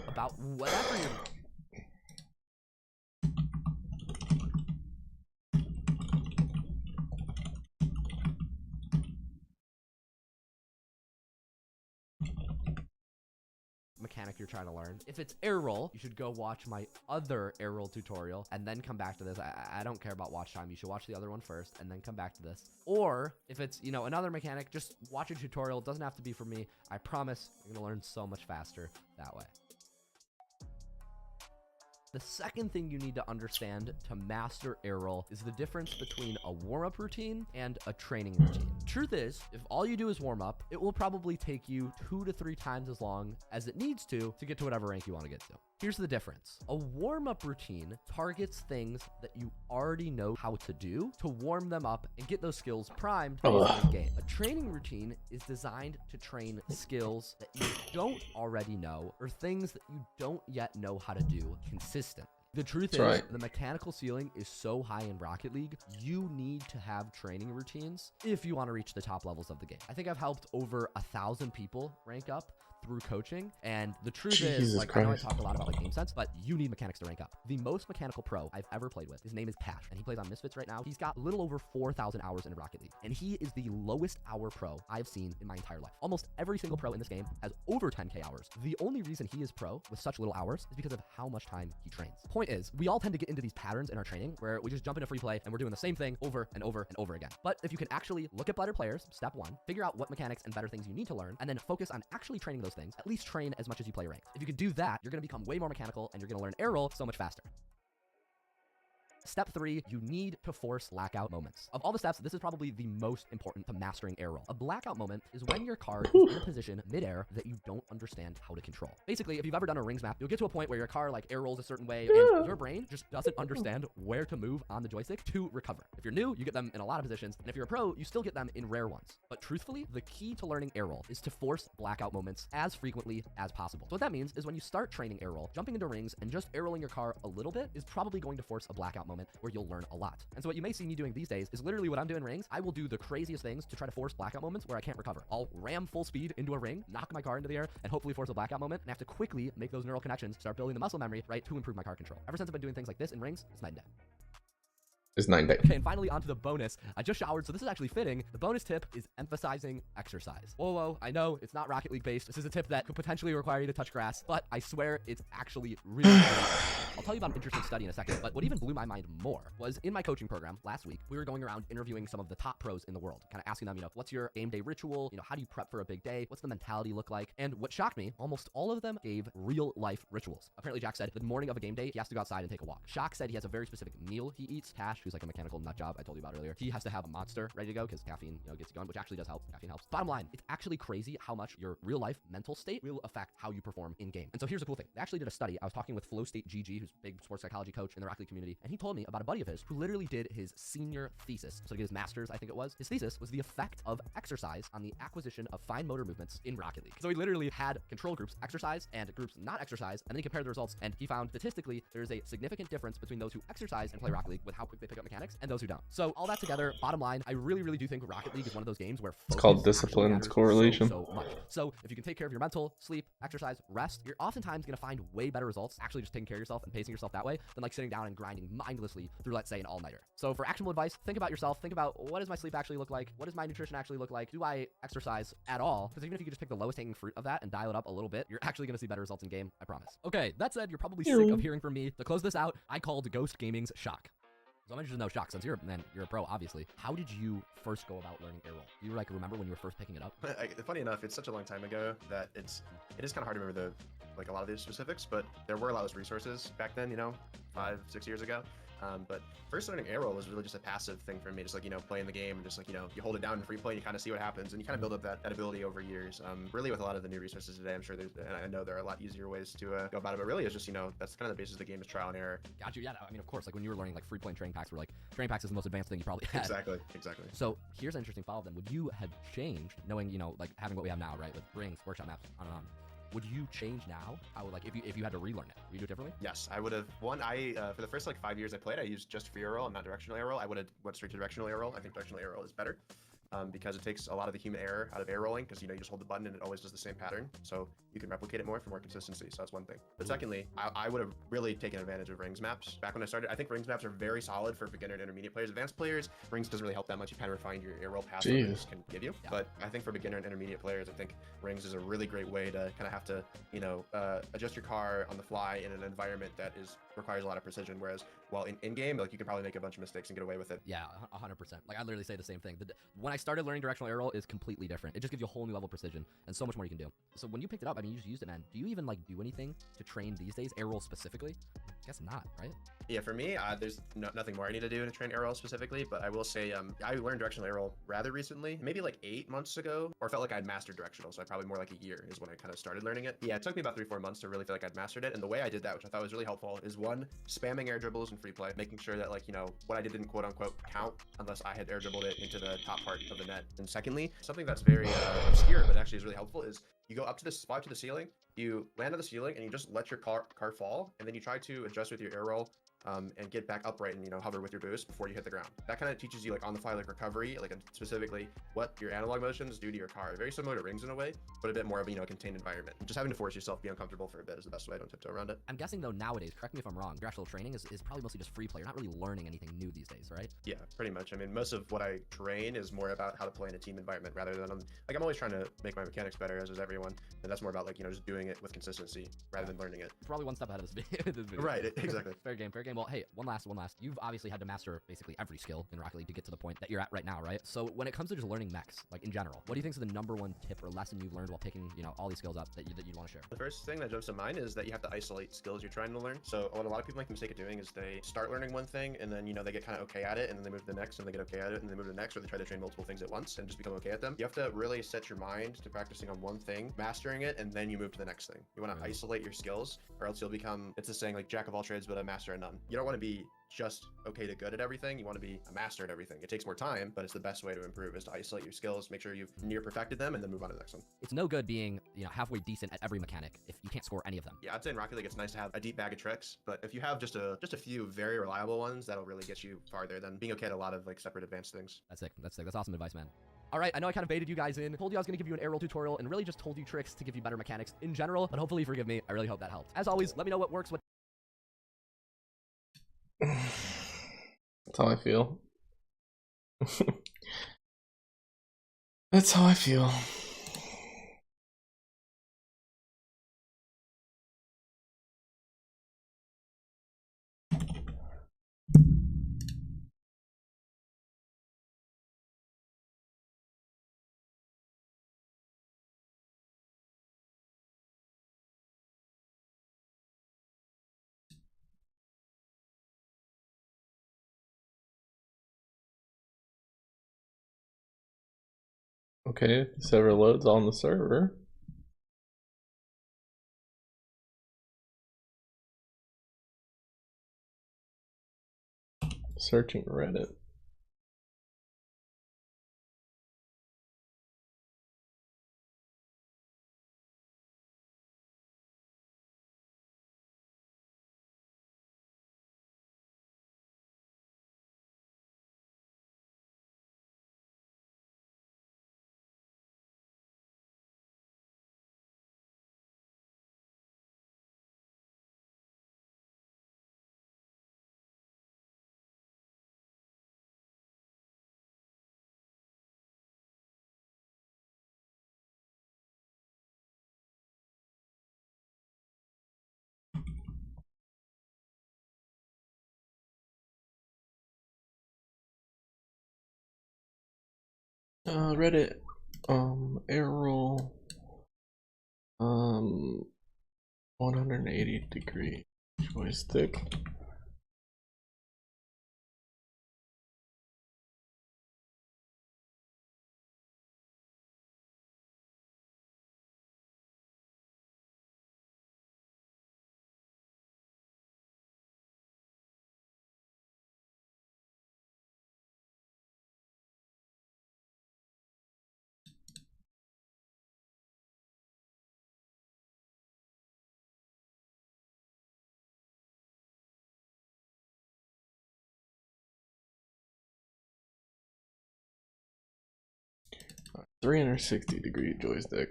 About whatever you're mechanic you're trying to learn. If it's air roll, you should go watch my other air roll tutorial and then come back to this. I don't care about watch time. You should watch the other one first and then come back to this. Or if it's, you know, another mechanic, just watch a tutorial. It doesn't have to be for me. I promise you're gonna learn so much faster that way. The second thing you need to understand to master air roll is the difference between a warm-up routine and a training routine. Truth is, if all you do is warm up, it will probably take you 2 to 3 times as long as it needs to get to whatever rank you want to get to. Here's the difference. A warm-up routine targets things that you already know how to do to warm them up and get those skills primed for the game. A training routine is designed to train skills that you don't already know or things that you don't yet know how to do consistently. The truth is, the mechanical ceiling is so high in Rocket League, you need to have training routines if you want to reach the top levels of the game. I think I've helped over 1,000 people rank up through coaching, and the truth is, like, I know I talk a lot about like game sense, but you need mechanics to rank up. The most mechanical pro I've ever played with, his name is Pash, and he plays on Misfits right now. He's got a little over 4,000 hours in Rocket League, and he is the lowest hour pro I've seen in my entire life. Almost every single pro in this game has over 10k hours. The only reason he is pro with such little hours is because of how much time he trains. Point is, we all tend to get into these patterns in our training where we just jump into free play and we're doing the same thing over and over and over again. But if you can actually look at better players, step 1, figure out what mechanics and better things you need to learn, and then focus on actually training those things, at least train as much as you play ranked. If you can do that, you're going to become way more mechanical and you're going to learn air roll so much faster. Step 3, you need to force blackout moments. Of all the steps, this is probably the most important to mastering air roll. A blackout moment is when your car is in a position midair that you don't understand how to control. Basically, if you've ever done a rings map, you'll get to a point where your car like air rolls a certain way and your brain just doesn't understand where to move on the joystick to recover. If you're new, you get them in a lot of positions, and if you're a pro, you still get them in rare ones. But truthfully, the key to learning air roll is to force blackout moments as frequently as possible. So what that means is when you start training air roll, jumping into rings and just air rolling your car a little bit is probably going to force a blackout moment where you'll learn a lot. And so what you may see me doing these days is literally what I'm doing in rings. I will do the craziest things to try to force blackout moments where I can't recover. I'll ram full speed into a ring, knock my car into the air, and hopefully force a blackout moment, and I have to quickly make those neural connections, start building the muscle memory, right, to improve my car control. Ever since I've been doing things like this in rings, it's night and day. Is 9 days. Okay, and finally onto the bonus. I just showered, so this is actually fitting. The bonus tip is emphasizing exercise. Whoa, I know it's not Rocket League based. This is a tip that could potentially require you to touch grass, but I swear it's actually really good. I'll tell you about an interesting study in a second, but what even blew my mind more was in my coaching program last week, we were going around interviewing some of the top pros in the world, kind of asking them, what's your game day ritual? How do you prep for a big day? What's the mentality look like? And what shocked me, almost all of them gave real life rituals. Apparently Jack said the morning of a game day, he has to go outside and take a walk. Shock said he has a very specific meal he eats. Tash, who's like a mechanical nut job I told you about earlier, he has to have a monster ready to go because caffeine, gets you going, which actually does help. Caffeine helps. Bottom line, it's actually crazy how much your real life mental state will affect how you perform in game. And so here's the cool thing. They actually did a study. I was talking with Flow State GG, who's a big sports psychology coach in the Rocket League community, and he told me about a buddy of his who literally did his senior thesis. So to get his master's, I think it was. His thesis was the effect of exercise on the acquisition of fine motor movements in Rocket League. So he literally had control groups exercise and groups not exercise, and then he compared the results, and he found statistically there's a significant difference between those who exercise and play Rocket League with how quick they pick up mechanics and those who don't. So all that together, bottom line, I really do think Rocket League is one of those games where it's called discipline, it's correlation. So much. So if you can take care of your mental, sleep, exercise, rest, you're oftentimes going to find way better results actually just taking care of yourself and pacing yourself that way than like sitting down and grinding mindlessly through, let's say, an all-nighter. So for actionable advice, think about yourself. Think about, what does my sleep actually look like? What does my nutrition actually look like? Do I exercise at all? Because even if you could just pick the lowest hanging fruit of that and dial it up a little bit, you're actually going to see better results in game, I promise. Okay, that said, you're probably sick of hearing from me. To close this out, I called Ghost Gaming's Shock. So I'm interested to know, Shock, since you're a pro, obviously. How did you first go about learning air roll? You remember when you were first picking it up? Funny enough, it's such a long time ago that it is kind of hard to remember a lot of these specifics, but there were a lot of those resources back then, 5-6 years ago. But first learning air roll was really just a passive thing for me, just playing the game and just you hold it down in free play and you kind of see what happens and you kind of build up that ability over years. Really with a lot of the new resources today, I'm sure and I know there are a lot easier ways to go about it, but really it's just, that's kind of the basis of the game is trial and error. Got you. Yeah, I mean, of course, when you were learning free play and training packs, training packs is the most advanced thing you probably had. Exactly. So here's an interesting follow-up then. Would you have changed knowing, having what we have now, right, with rings, workshop maps, on and on? Would you change now? How if you had to relearn it, would you do it differently? Yes, I would have. For the first 5 years I played, I used just free air roll and not directional air roll. I would have went straight to directional air roll. I think directional air roll is better. Because it takes a lot of the human error out of air rolling, because you just hold the button and it always does the same pattern, so you can replicate it more for more consistency. So that's one thing. But secondly, I would have really taken advantage of rings maps back when I started. I think rings maps are very solid for beginner and intermediate players. Advanced players, rings doesn't really help that much. You kind of refine your air roll path that rings can give you. Yeah. But I think for beginner and intermediate players, I think rings is a really great way to kind of have to adjust your car on the fly in an environment that requires a lot of precision. Whereas in game, you can probably make a bunch of mistakes and get away with it. Yeah, 100%. I literally say the same thing. When I started learning directional air roll is completely different. It just gives you a whole new level of precision and so much more you can do. So when you picked it up, I mean, you just used it, man. Do you even like do anything to train these days, air roll specifically? I guess not, right? Yeah, for me, there's nothing more I need to do to train air roll specifically, but I will say I learned directional air roll rather recently, maybe like 8 months ago, or felt like I'd mastered directional, so I probably more like a year is when I kind of started learning it. Yeah, it took me about 3-4 months to really feel like I'd mastered it, and the way I did that, which I thought was really helpful, is one, spamming air dribbles in free play, making sure that, like, you know, what I did didn't quote unquote count unless I had air dribbled it into the top part of the net. And secondly, something that's very obscure but actually is really helpful is you go up to this spot to the ceiling, you land on the ceiling, and you just let your car fall, and then you try to adjust with your air roll and get back upright and, you know, hover with your boost before you hit the ground. That kind of teaches you, like, on the fly, like, recovery, like, specifically what your analog motions do to your car. Very similar to rings in a way, but a bit more of a, you know, contained environment. Just having to force yourself to be uncomfortable for a bit is the best way. I don't tiptoe around it. I'm guessing though nowadays, correct me if I'm wrong, your actual training is probably mostly just free play. You're not really learning anything new these days, right? Yeah, pretty much. I mean, most of what I train is more about how to play in a team environment rather than I'm always trying to make my mechanics better, as is everyone, and that's more about, like, you know, just doing it with consistency rather than learning it. Probably one step ahead of this video. Right, exactly. Fair game, fair game. Well, hey, one last. You've obviously had to master basically every skill in Rocket League to get to the point that you're at right now, right? So when it comes to just learning mechs, like in general, what do you think is the #1 tip or lesson you've learned while picking, you know, all these skills up that you'd want to share? The first thing that jumps to mind is that you have to isolate skills you're trying to learn. So what a lot of people make the mistake of doing is they start learning one thing and then, you know, they get kind of okay at it, and then they move to the next and they get okay at it and they move to the next, or they try to train multiple things at once and just become okay at them. You have to really set your mind to practicing on one thing, mastering it, and then you move to the next thing. You want to isolate your skills, or else you'll become, it's the saying, like, jack of all trades but a master of none. You don't want to be just okay to good at everything. You want to be a master at everything. It takes more time, but it's the best way to improve is to isolate your skills, make sure you've near perfected them, and then move on to the next one. It's no good being, you know, halfway decent at every mechanic if you can't score any of them. Yeah, I'd say in Rocket League it's nice to have a deep bag of tricks, but if you have just a few very reliable ones, that'll really get you farther than being okay at a lot of, like, separate advanced things. That's sick. That's sick. That's awesome advice, man. All right, I know I kind of baited you guys in, told you I was going to give you an air roll tutorial, and really just told you tricks to give you better mechanics in general, but hopefully you forgive me. I really hope that helped. As always, let me know what works, what That's how I feel. That's how I feel. Okay, server loads on the server. Searching Reddit. Reddit, arrow, 180-degree joystick. Right, 360-degree joystick.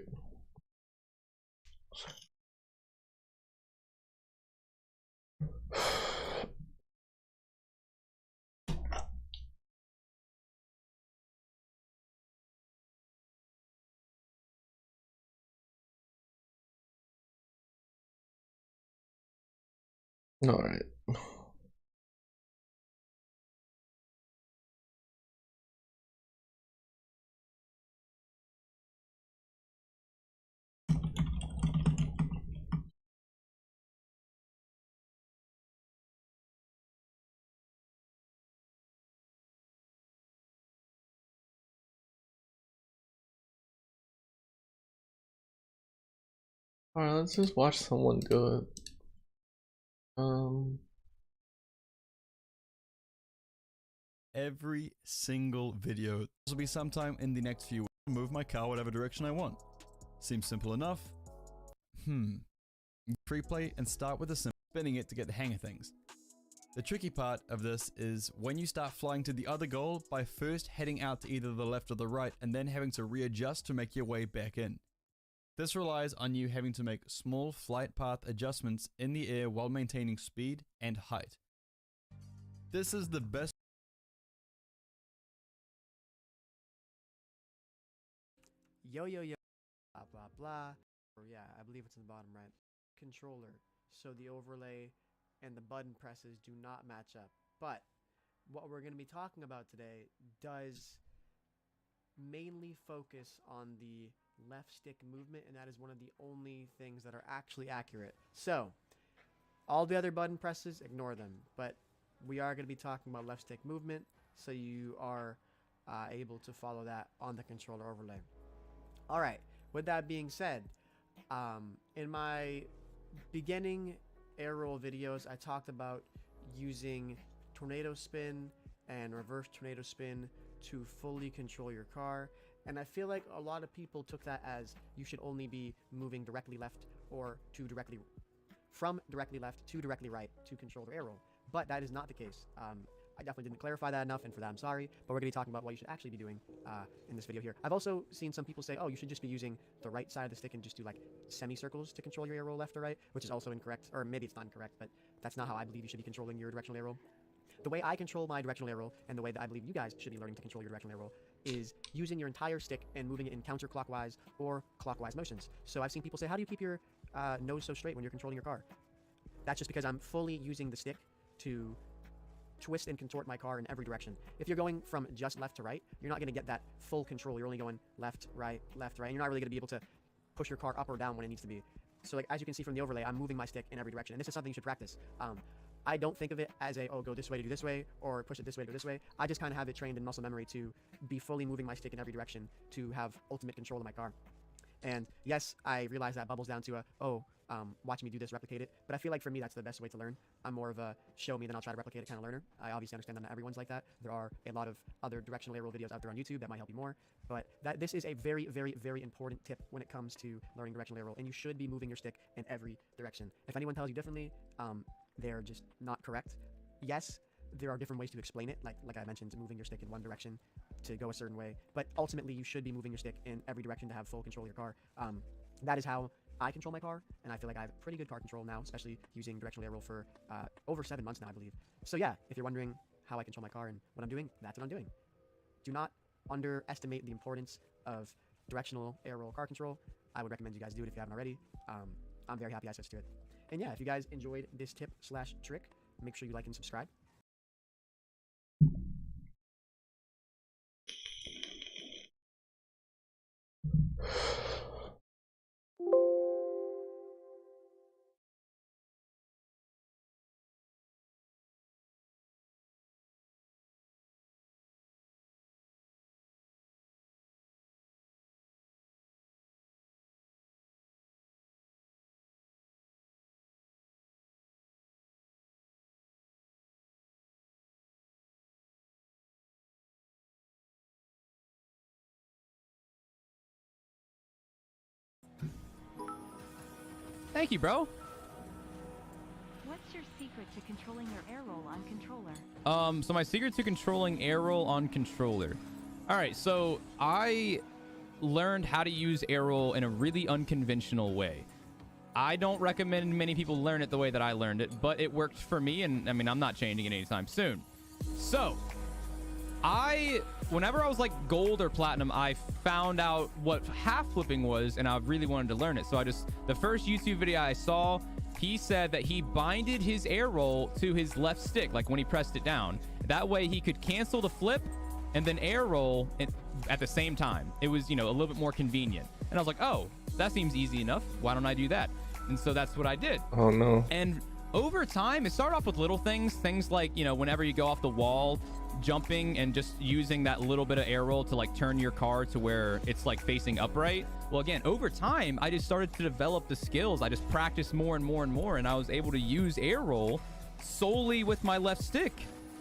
All right. Alright, let's just watch someone do it. Every single video. This will be sometime in the next few weeks. Move my car whatever direction I want. Seems simple enough. Free play and start with a simple spinning it to get the hang of things. The tricky part of this is when you start flying to the other goal by first heading out to either the left or the right and then having to readjust to make your way back in. This relies on you having to make small flight path adjustments in the air while maintaining speed and height. This is the best. Yo, blah, blah, blah. Or yeah, I believe it's in the bottom right. Controller. So the overlay and the button presses do not match up. But what we're going to be talking about today does mainly focus on the left stick movement, and that is one of the only things that are actually accurate. So all the other button presses, ignore them. But we are going to be talking about left stick movement, so you are able to follow that on the controller overlay. All right, with that being said, in my beginning air roll videos, I talked about using tornado spin and reverse tornado spin to fully control your car. And I feel like a lot of people took that as you should only be moving directly left or from directly left to directly right to control the air roll. But that is not the case. I definitely didn't clarify that enough, and for that I'm sorry, but we're going to be talking about what you should actually be doing in this video here. I've also seen some people say, oh, you should just be using the right side of the stick and just do like semicircles to control your air roll left or right, which is also incorrect, or maybe it's not incorrect, but that's not how I believe you should be controlling your directional air roll. The way I control my directional air roll, and the way that I believe you guys should be learning to control your directional air roll, is using your entire stick and moving it in counterclockwise or clockwise motions. So I've seen people say, how do you keep your nose so straight when you're controlling your car? That's just because I'm fully using the stick to twist and contort my car in every direction. If you're going from just left to right, you're not going to get that full control. You're only going left, right, and you're not really going to be able to push your car up or down when it needs to be. So like, as you can see from the overlay, I'm moving my stick in every direction, and this is something you should practice. I don't think of it as a, oh, go this way to do this way, or push it this way to do this way. I just kind of have it trained in muscle memory to be fully moving my stick in every direction to have ultimate control of my car. And yes, I realize that bubbles down to a, watch me do this, replicate it. But I feel like for me, that's the best way to learn. I'm more of a show me, then I'll try to replicate it kind of learner. I obviously understand that not everyone's like that. There are a lot of other directional air roll videos out there on YouTube that might help you more. But this is a very, very, very important tip when it comes to learning directional air roll. And you should be moving your stick in every direction. If anyone tells you differently, they're just not correct. Yes, there are different ways to explain it, like I mentioned, moving your stick in one direction to go a certain way, but ultimately you should be moving your stick in every direction to have full control of your car. That is how I control my car, and I feel like I have pretty good car control now, especially using directional air roll for over 7 months now, I believe. So yeah, if you're wondering how I control my car and what I'm doing, that's what I'm doing. Do not underestimate the importance of directional air roll car control. I would recommend you guys do it if you haven't already. I'm very happy I switched to it. And yeah, if you guys enjoyed this tip/trick, make sure you like and subscribe. Thank you, bro. What's your secret to controlling your air roll on controller? So my secret to controlling air roll on controller. All right, so I learned how to use air roll in a really unconventional way. I don't recommend many people learn it the way that I learned it, but it worked for me, and I mean, I'm not changing it anytime soon. So whenever I was like gold or platinum, I found out what half flipping was, and I really wanted to learn it. So the first YouTube video I saw, he said that he binded his air roll to his left stick, like when he pressed it down. That way he could cancel the flip and then air roll at the same time. It was, a little bit more convenient. And I was like, oh, that seems easy enough. Why don't I do that? And so that's what I did. Oh no. And over time, it started off with little things like, whenever you go off the wall, jumping and just using that little bit of air roll to like turn your car to where it's like facing upright. Well, again, over time, I just started to develop the skills. I just practiced more and more and more, and I was able to use air roll solely with my left stick.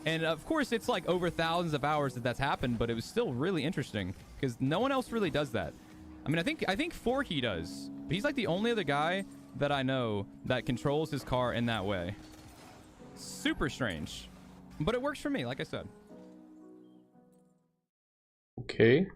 And of course, it's like over thousands of hours that that's happened, but it was still really interesting because no one else really does that. I mean, I think Forky does, but he's like the only other guy that I know that controls his car in that way. Super strange, but it works for me, like I said. Okay.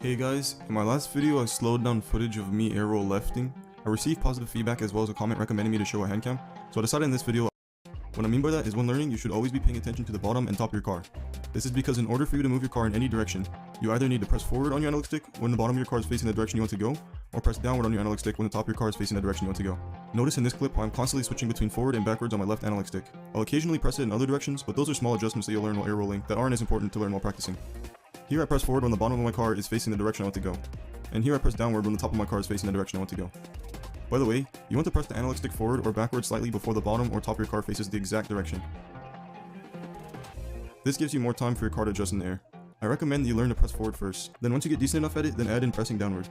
Hey guys, in my last video I slowed down footage of me air roll lefting. I received positive feedback as well as a comment recommending me to show a hand cam, so I decided in this video. What I mean by that is when learning, you should always be paying attention to the bottom and top of your car. This is because in order for you to move your car in any direction, you either need to press forward on your analog stick when the bottom of your car is facing the direction you want to go, or press downward on your analog stick when the top of your car is facing the direction you want to go. Notice in this clip how I'm constantly switching between forward and backwards on my left analog stick. I'll occasionally press it in other directions, but those are small adjustments that you'll learn while air rolling that aren't as important to learn while practicing. Here I press forward when the bottom of my car is facing the direction I want to go, and here I press downward when the top of my car is facing the direction I want to go. By the way, you want to press the analog stick forward or backward slightly before the bottom or top of your car faces the exact direction. This gives you more time for your car to adjust in the air. I recommend that you learn to press forward first, then once you get decent enough at it, then add in pressing downward.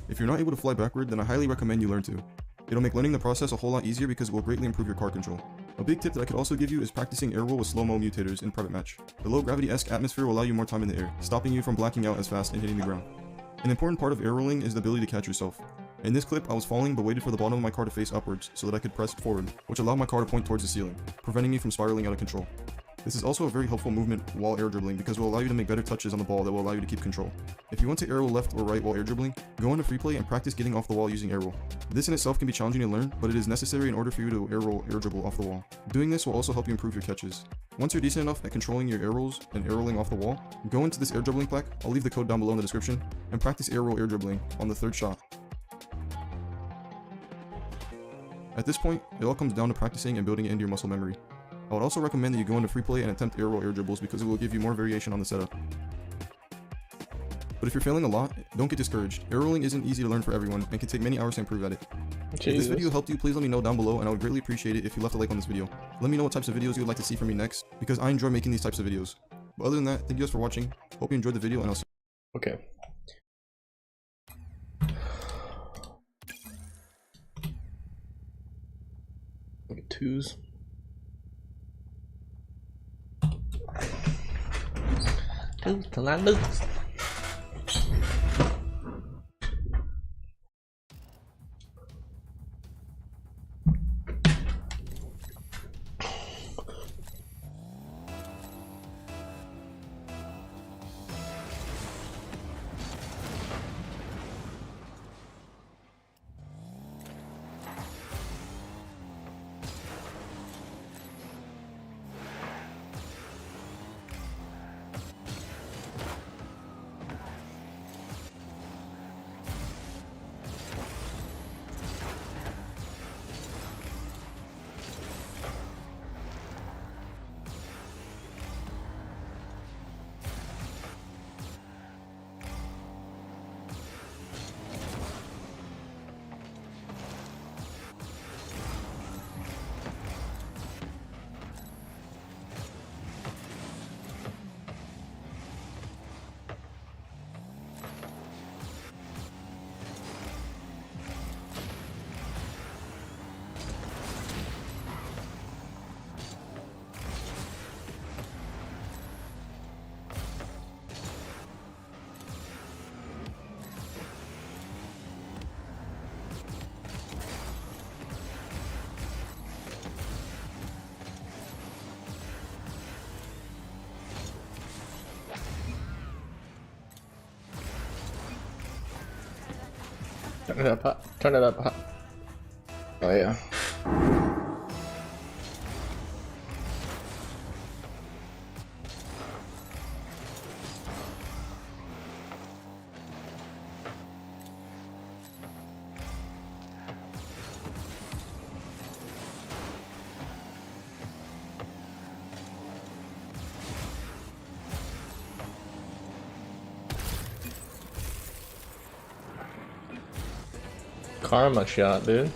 If you're not able to fly backward, then I highly recommend you learn to. It'll make learning the process a whole lot easier because it will greatly improve your car control. A big tip that I could also give you is practicing air roll with slow-mo mutators in private match. The low gravity-esque atmosphere will allow you more time in the air, stopping you from blacking out as fast and hitting the ground. An important part of air rolling is the ability to catch yourself. In this clip, I was falling but waited for the bottom of my car to face upwards so that I could press forward, which allowed my car to point towards the ceiling, preventing me from spiraling out of control. This is also a very helpful movement while air dribbling because it will allow you to make better touches on the ball that will allow you to keep control. If you want to air roll left or right while air dribbling, go into free play and practice getting off the wall using air roll. This in itself can be challenging to learn, but it is necessary in order for you to air roll air dribble off the wall. Doing this will also help you improve your catches. Once you're decent enough at controlling your air rolls and air rolling off the wall, go into this air dribbling plaque, I'll leave the code down below in the description, and practice air roll air dribbling on the third shot. At this point, it all comes down to practicing and building it into your muscle memory. I would also recommend that you go into free play and attempt air roll air dribbles because it will give you more variation on the setup. But if you're failing a lot, don't get discouraged. Air rolling isn't easy to learn for everyone and can take many hours to improve at it. If this video helped you, please let me know down below and I would greatly appreciate it if you left a like on this video. Let me know what types of videos you would like to see from me next because I enjoy making these types of videos. But other than that, thank you guys for watching. Hope you enjoyed the video and I'll see you. Okay. Look at twos. Twos till I lose. Turn it up hot. Turn it up hot. Oh yeah. karma shot, dude.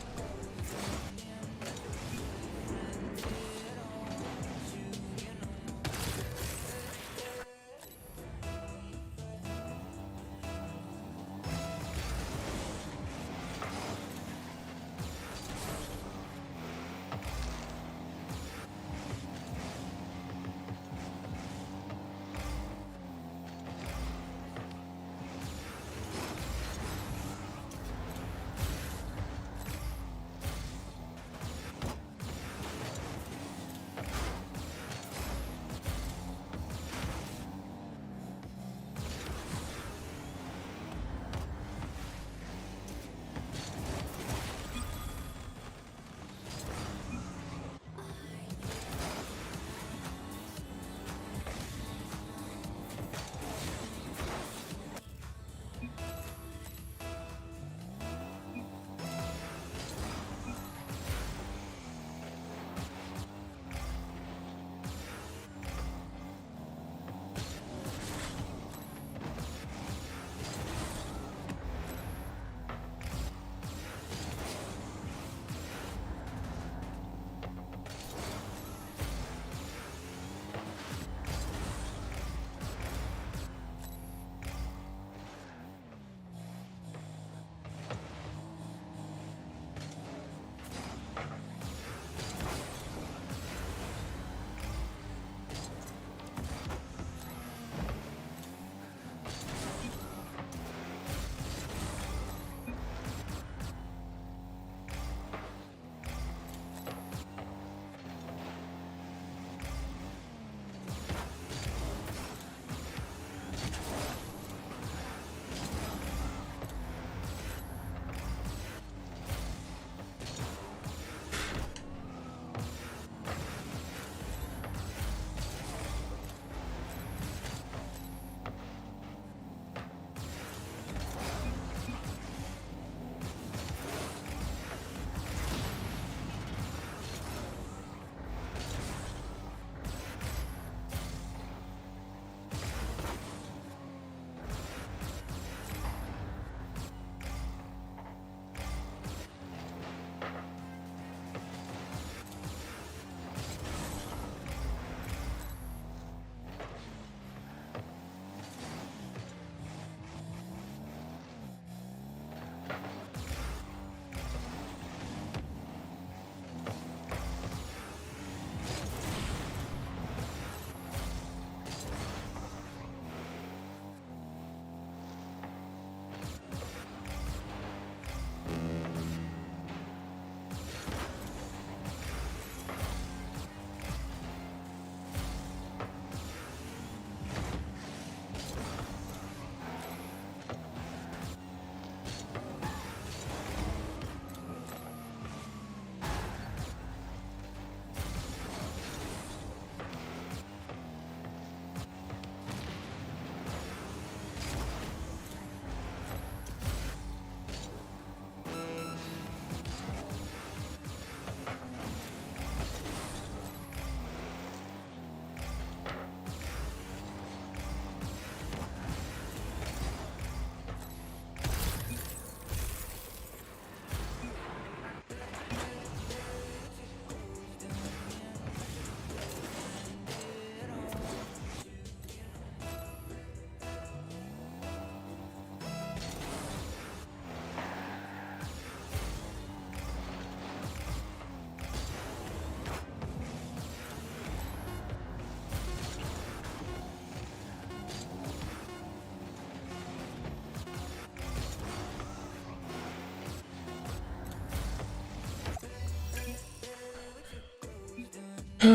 I'm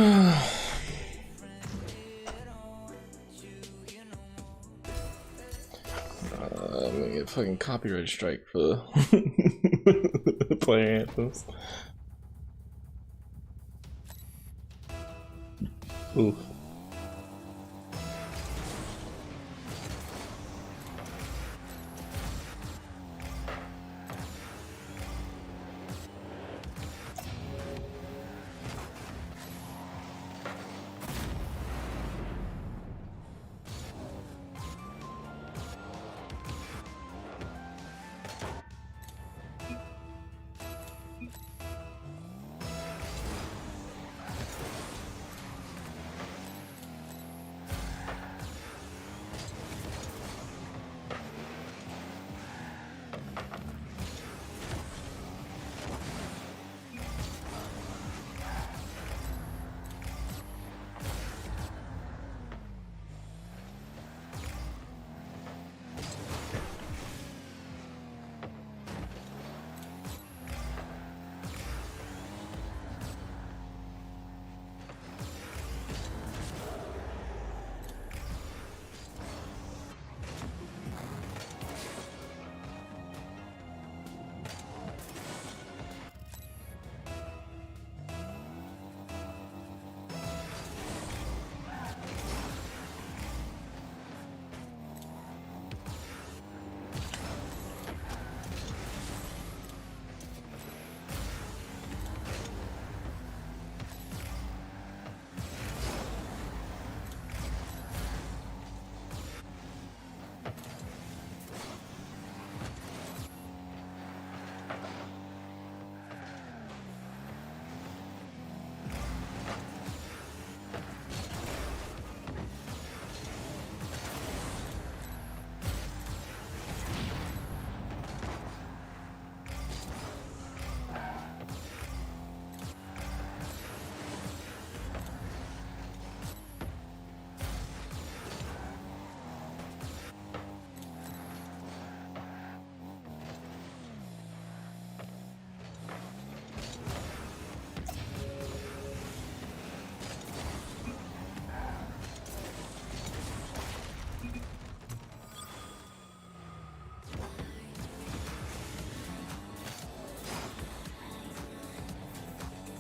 gonna get a fucking copyright strike for the player anthems. Oof.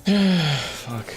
Fuck.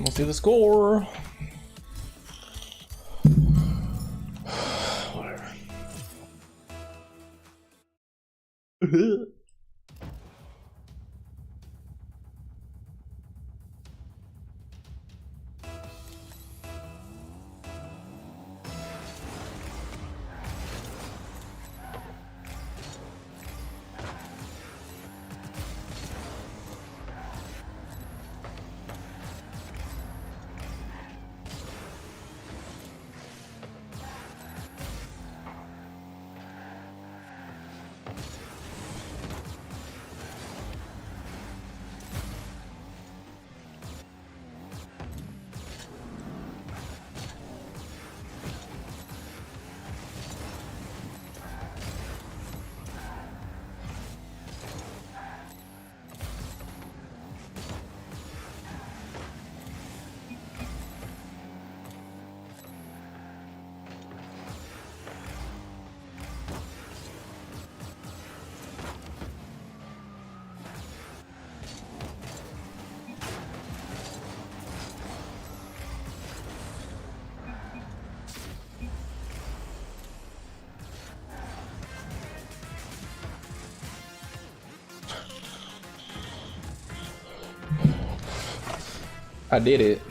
We'll see the score. Whatever. I did it.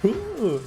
Ooh.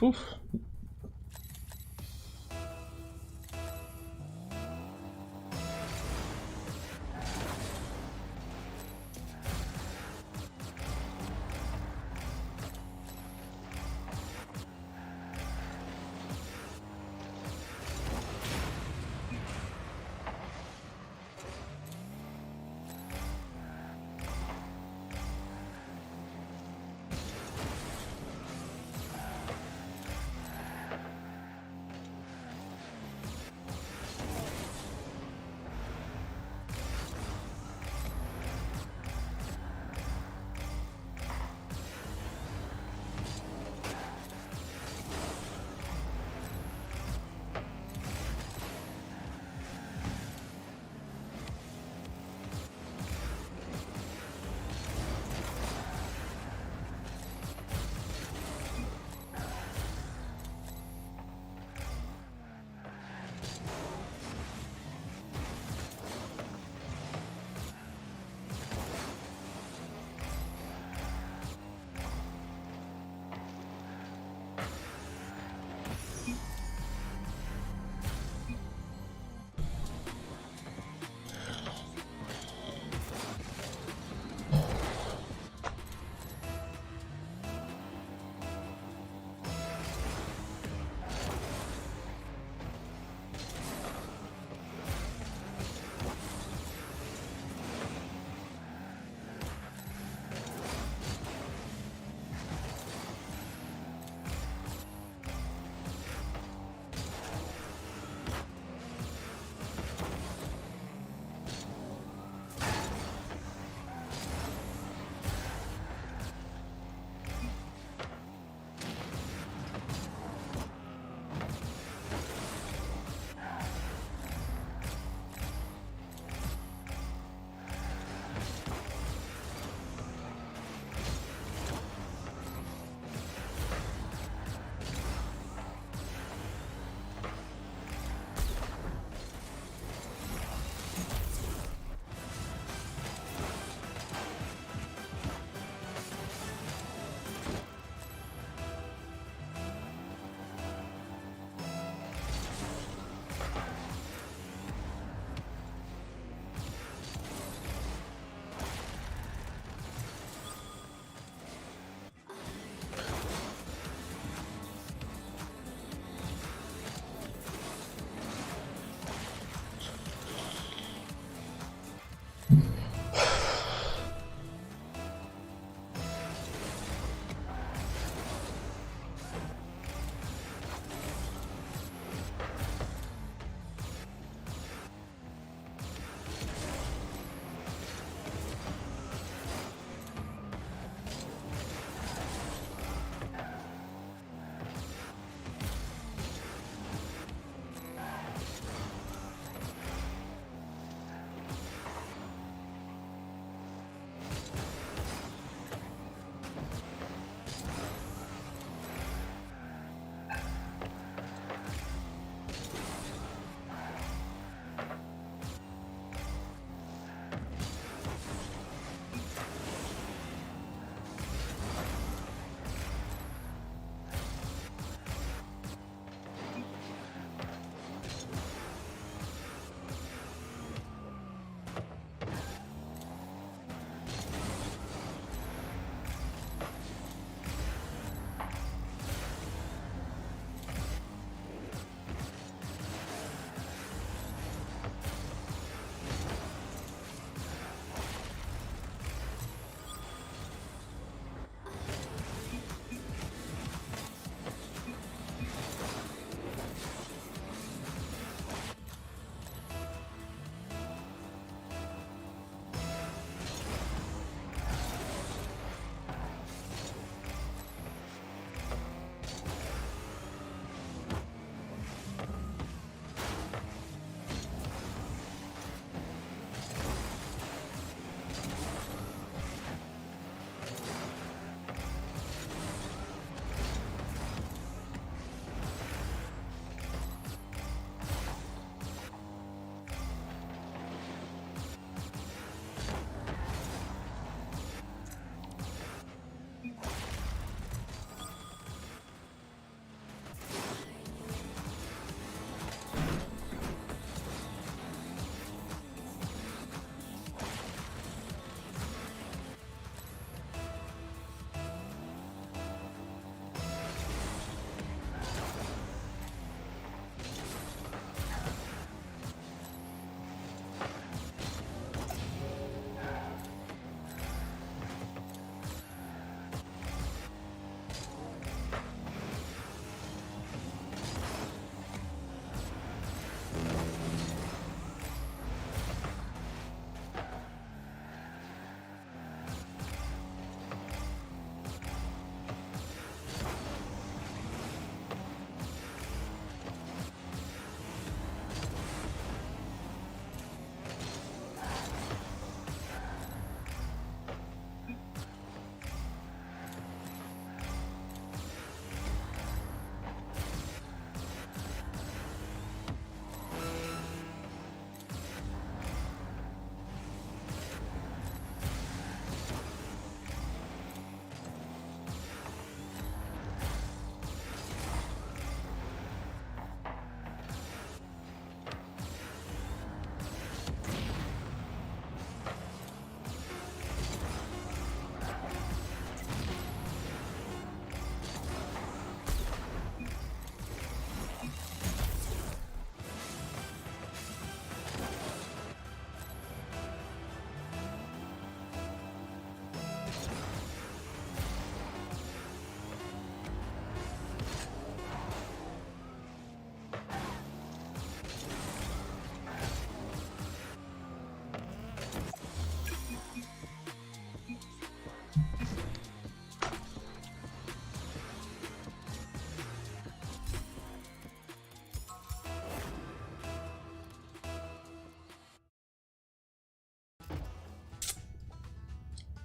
Oof.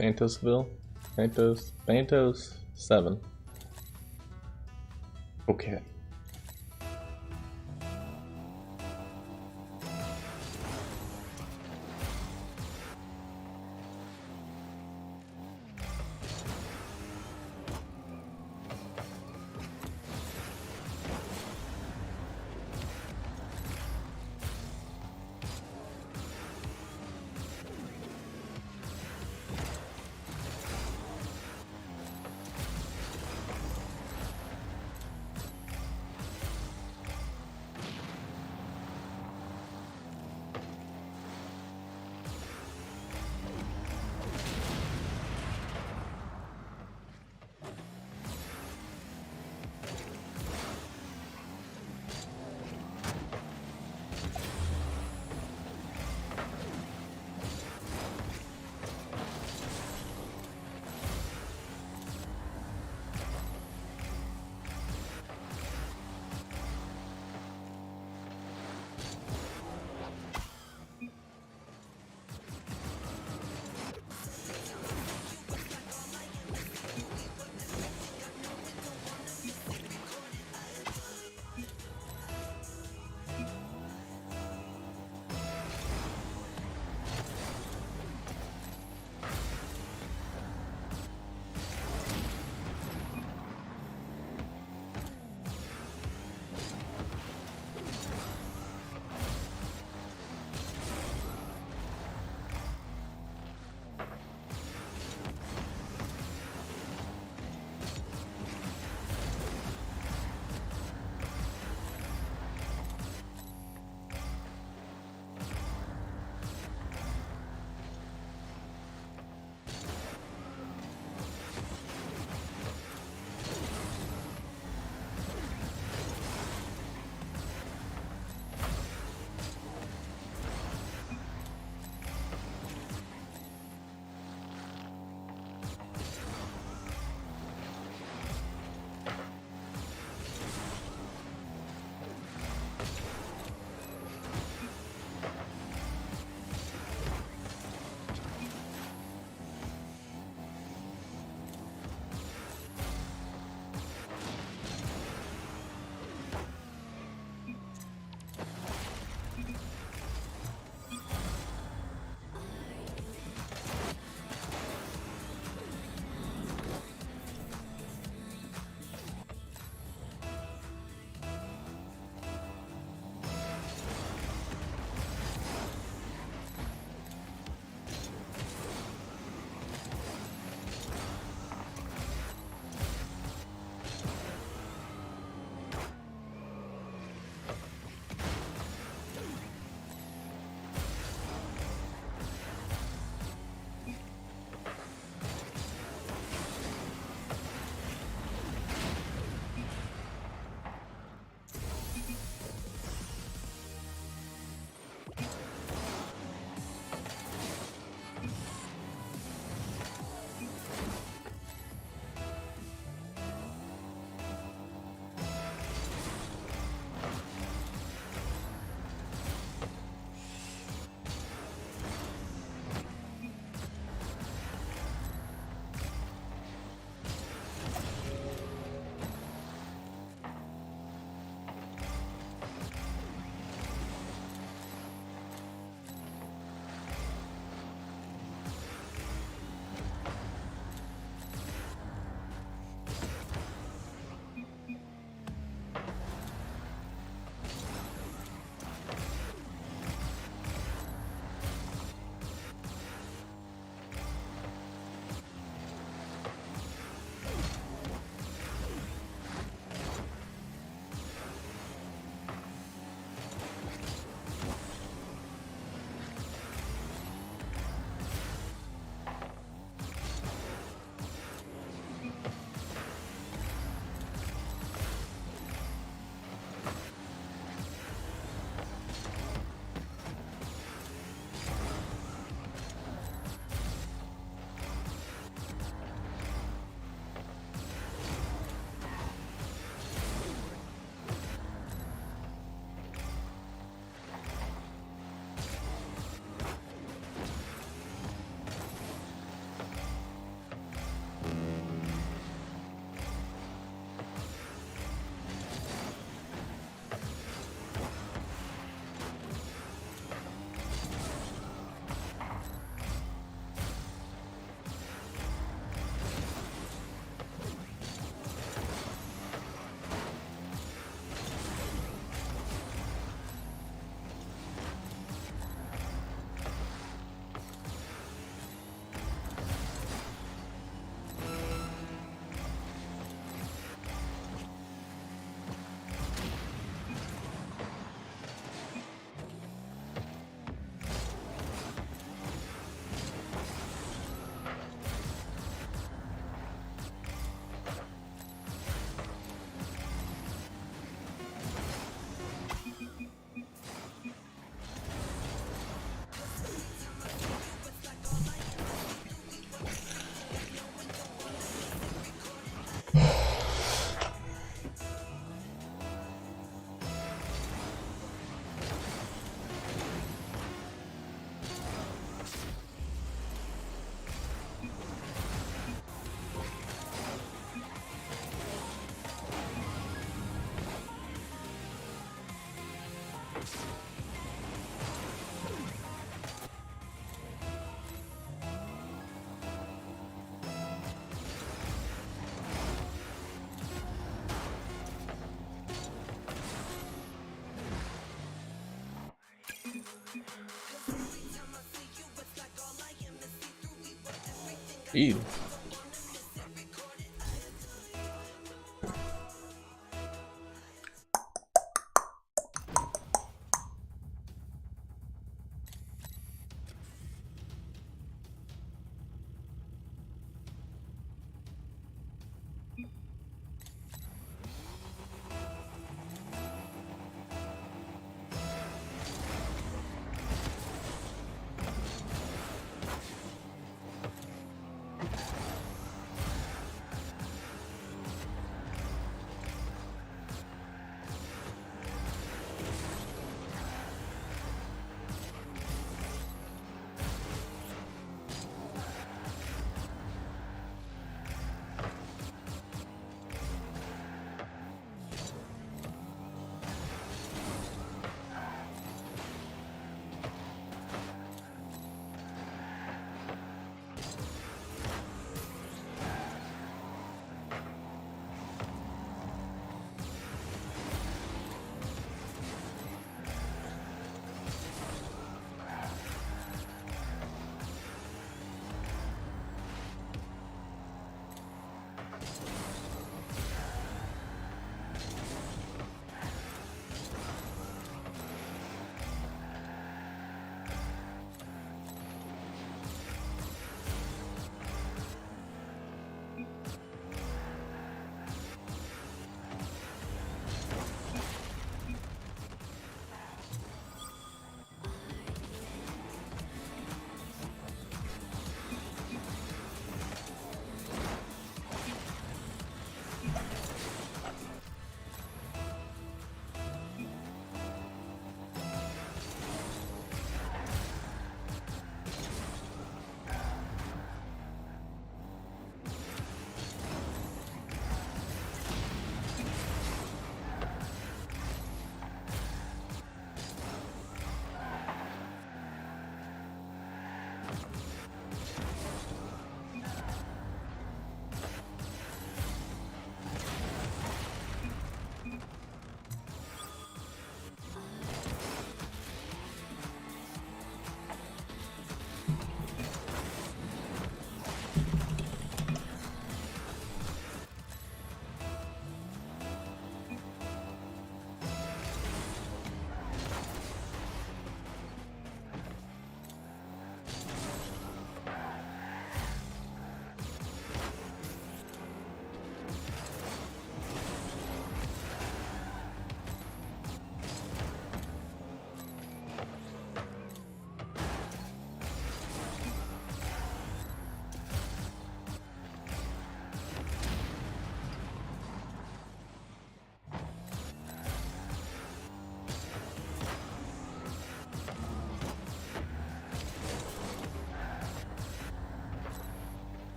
Bantosville? Bantos 7. Okay. Ew.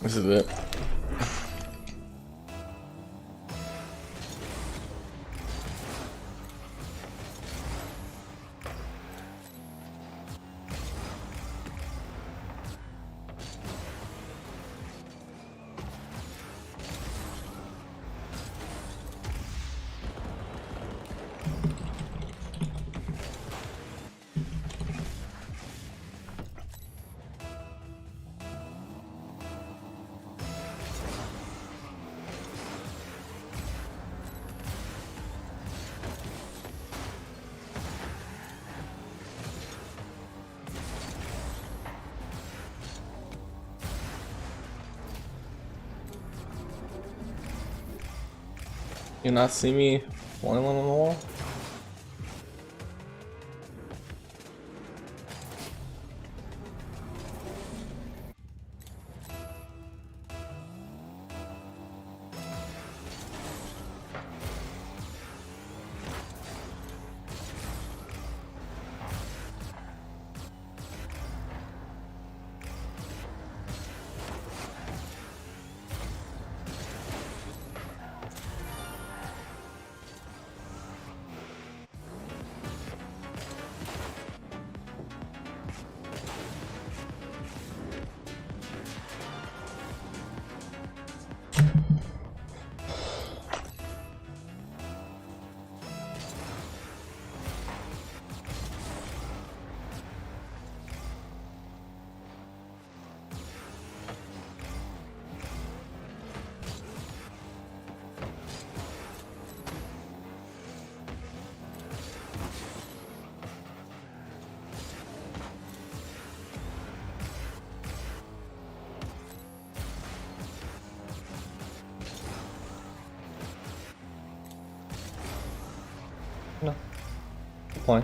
This is it. You not see me flying on the wall? No. Fine.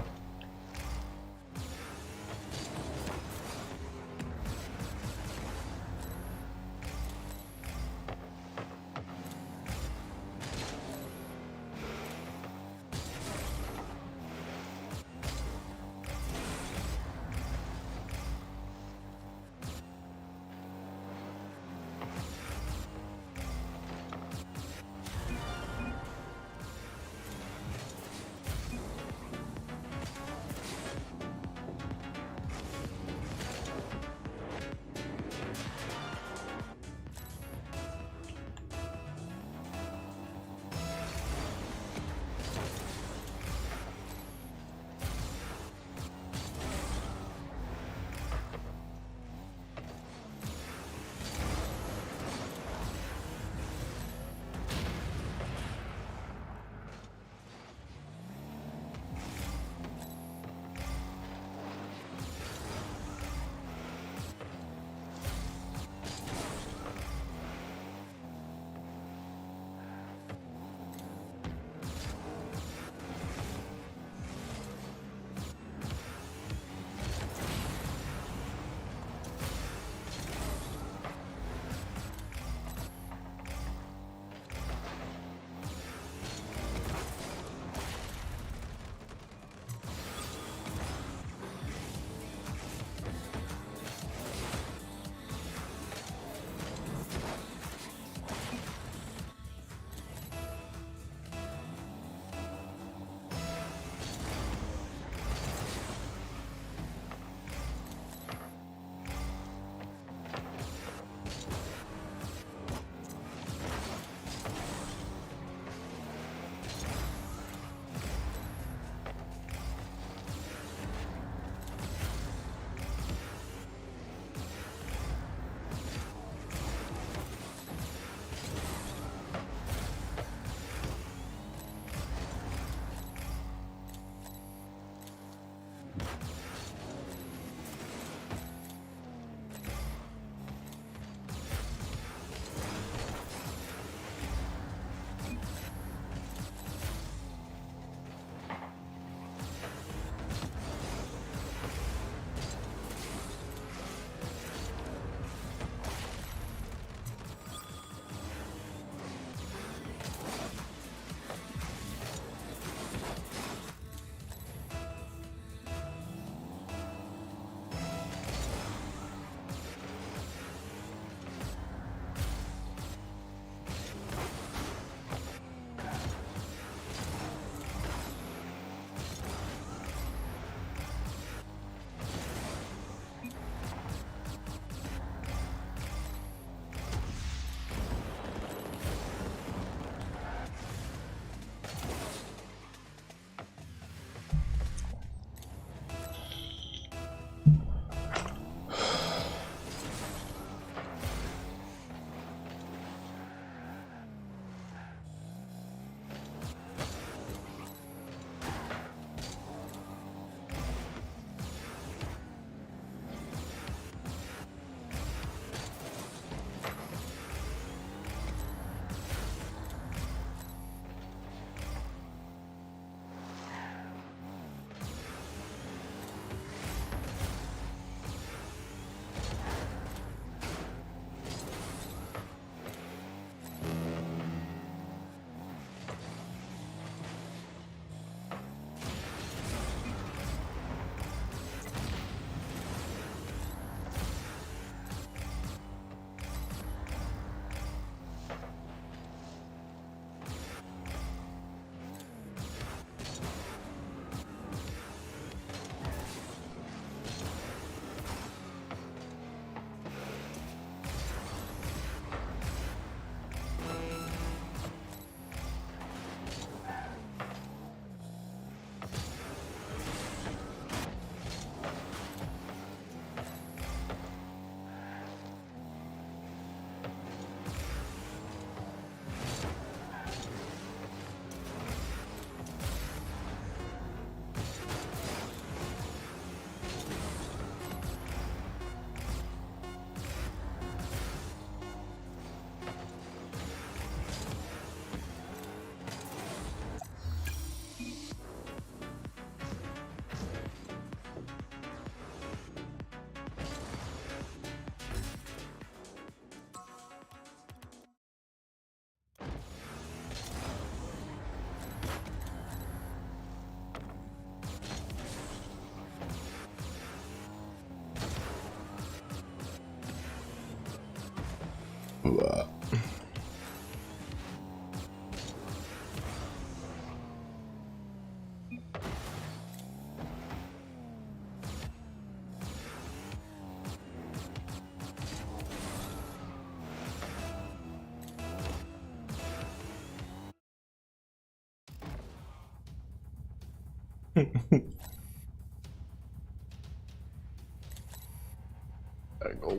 There go.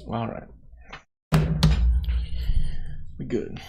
All right. We good.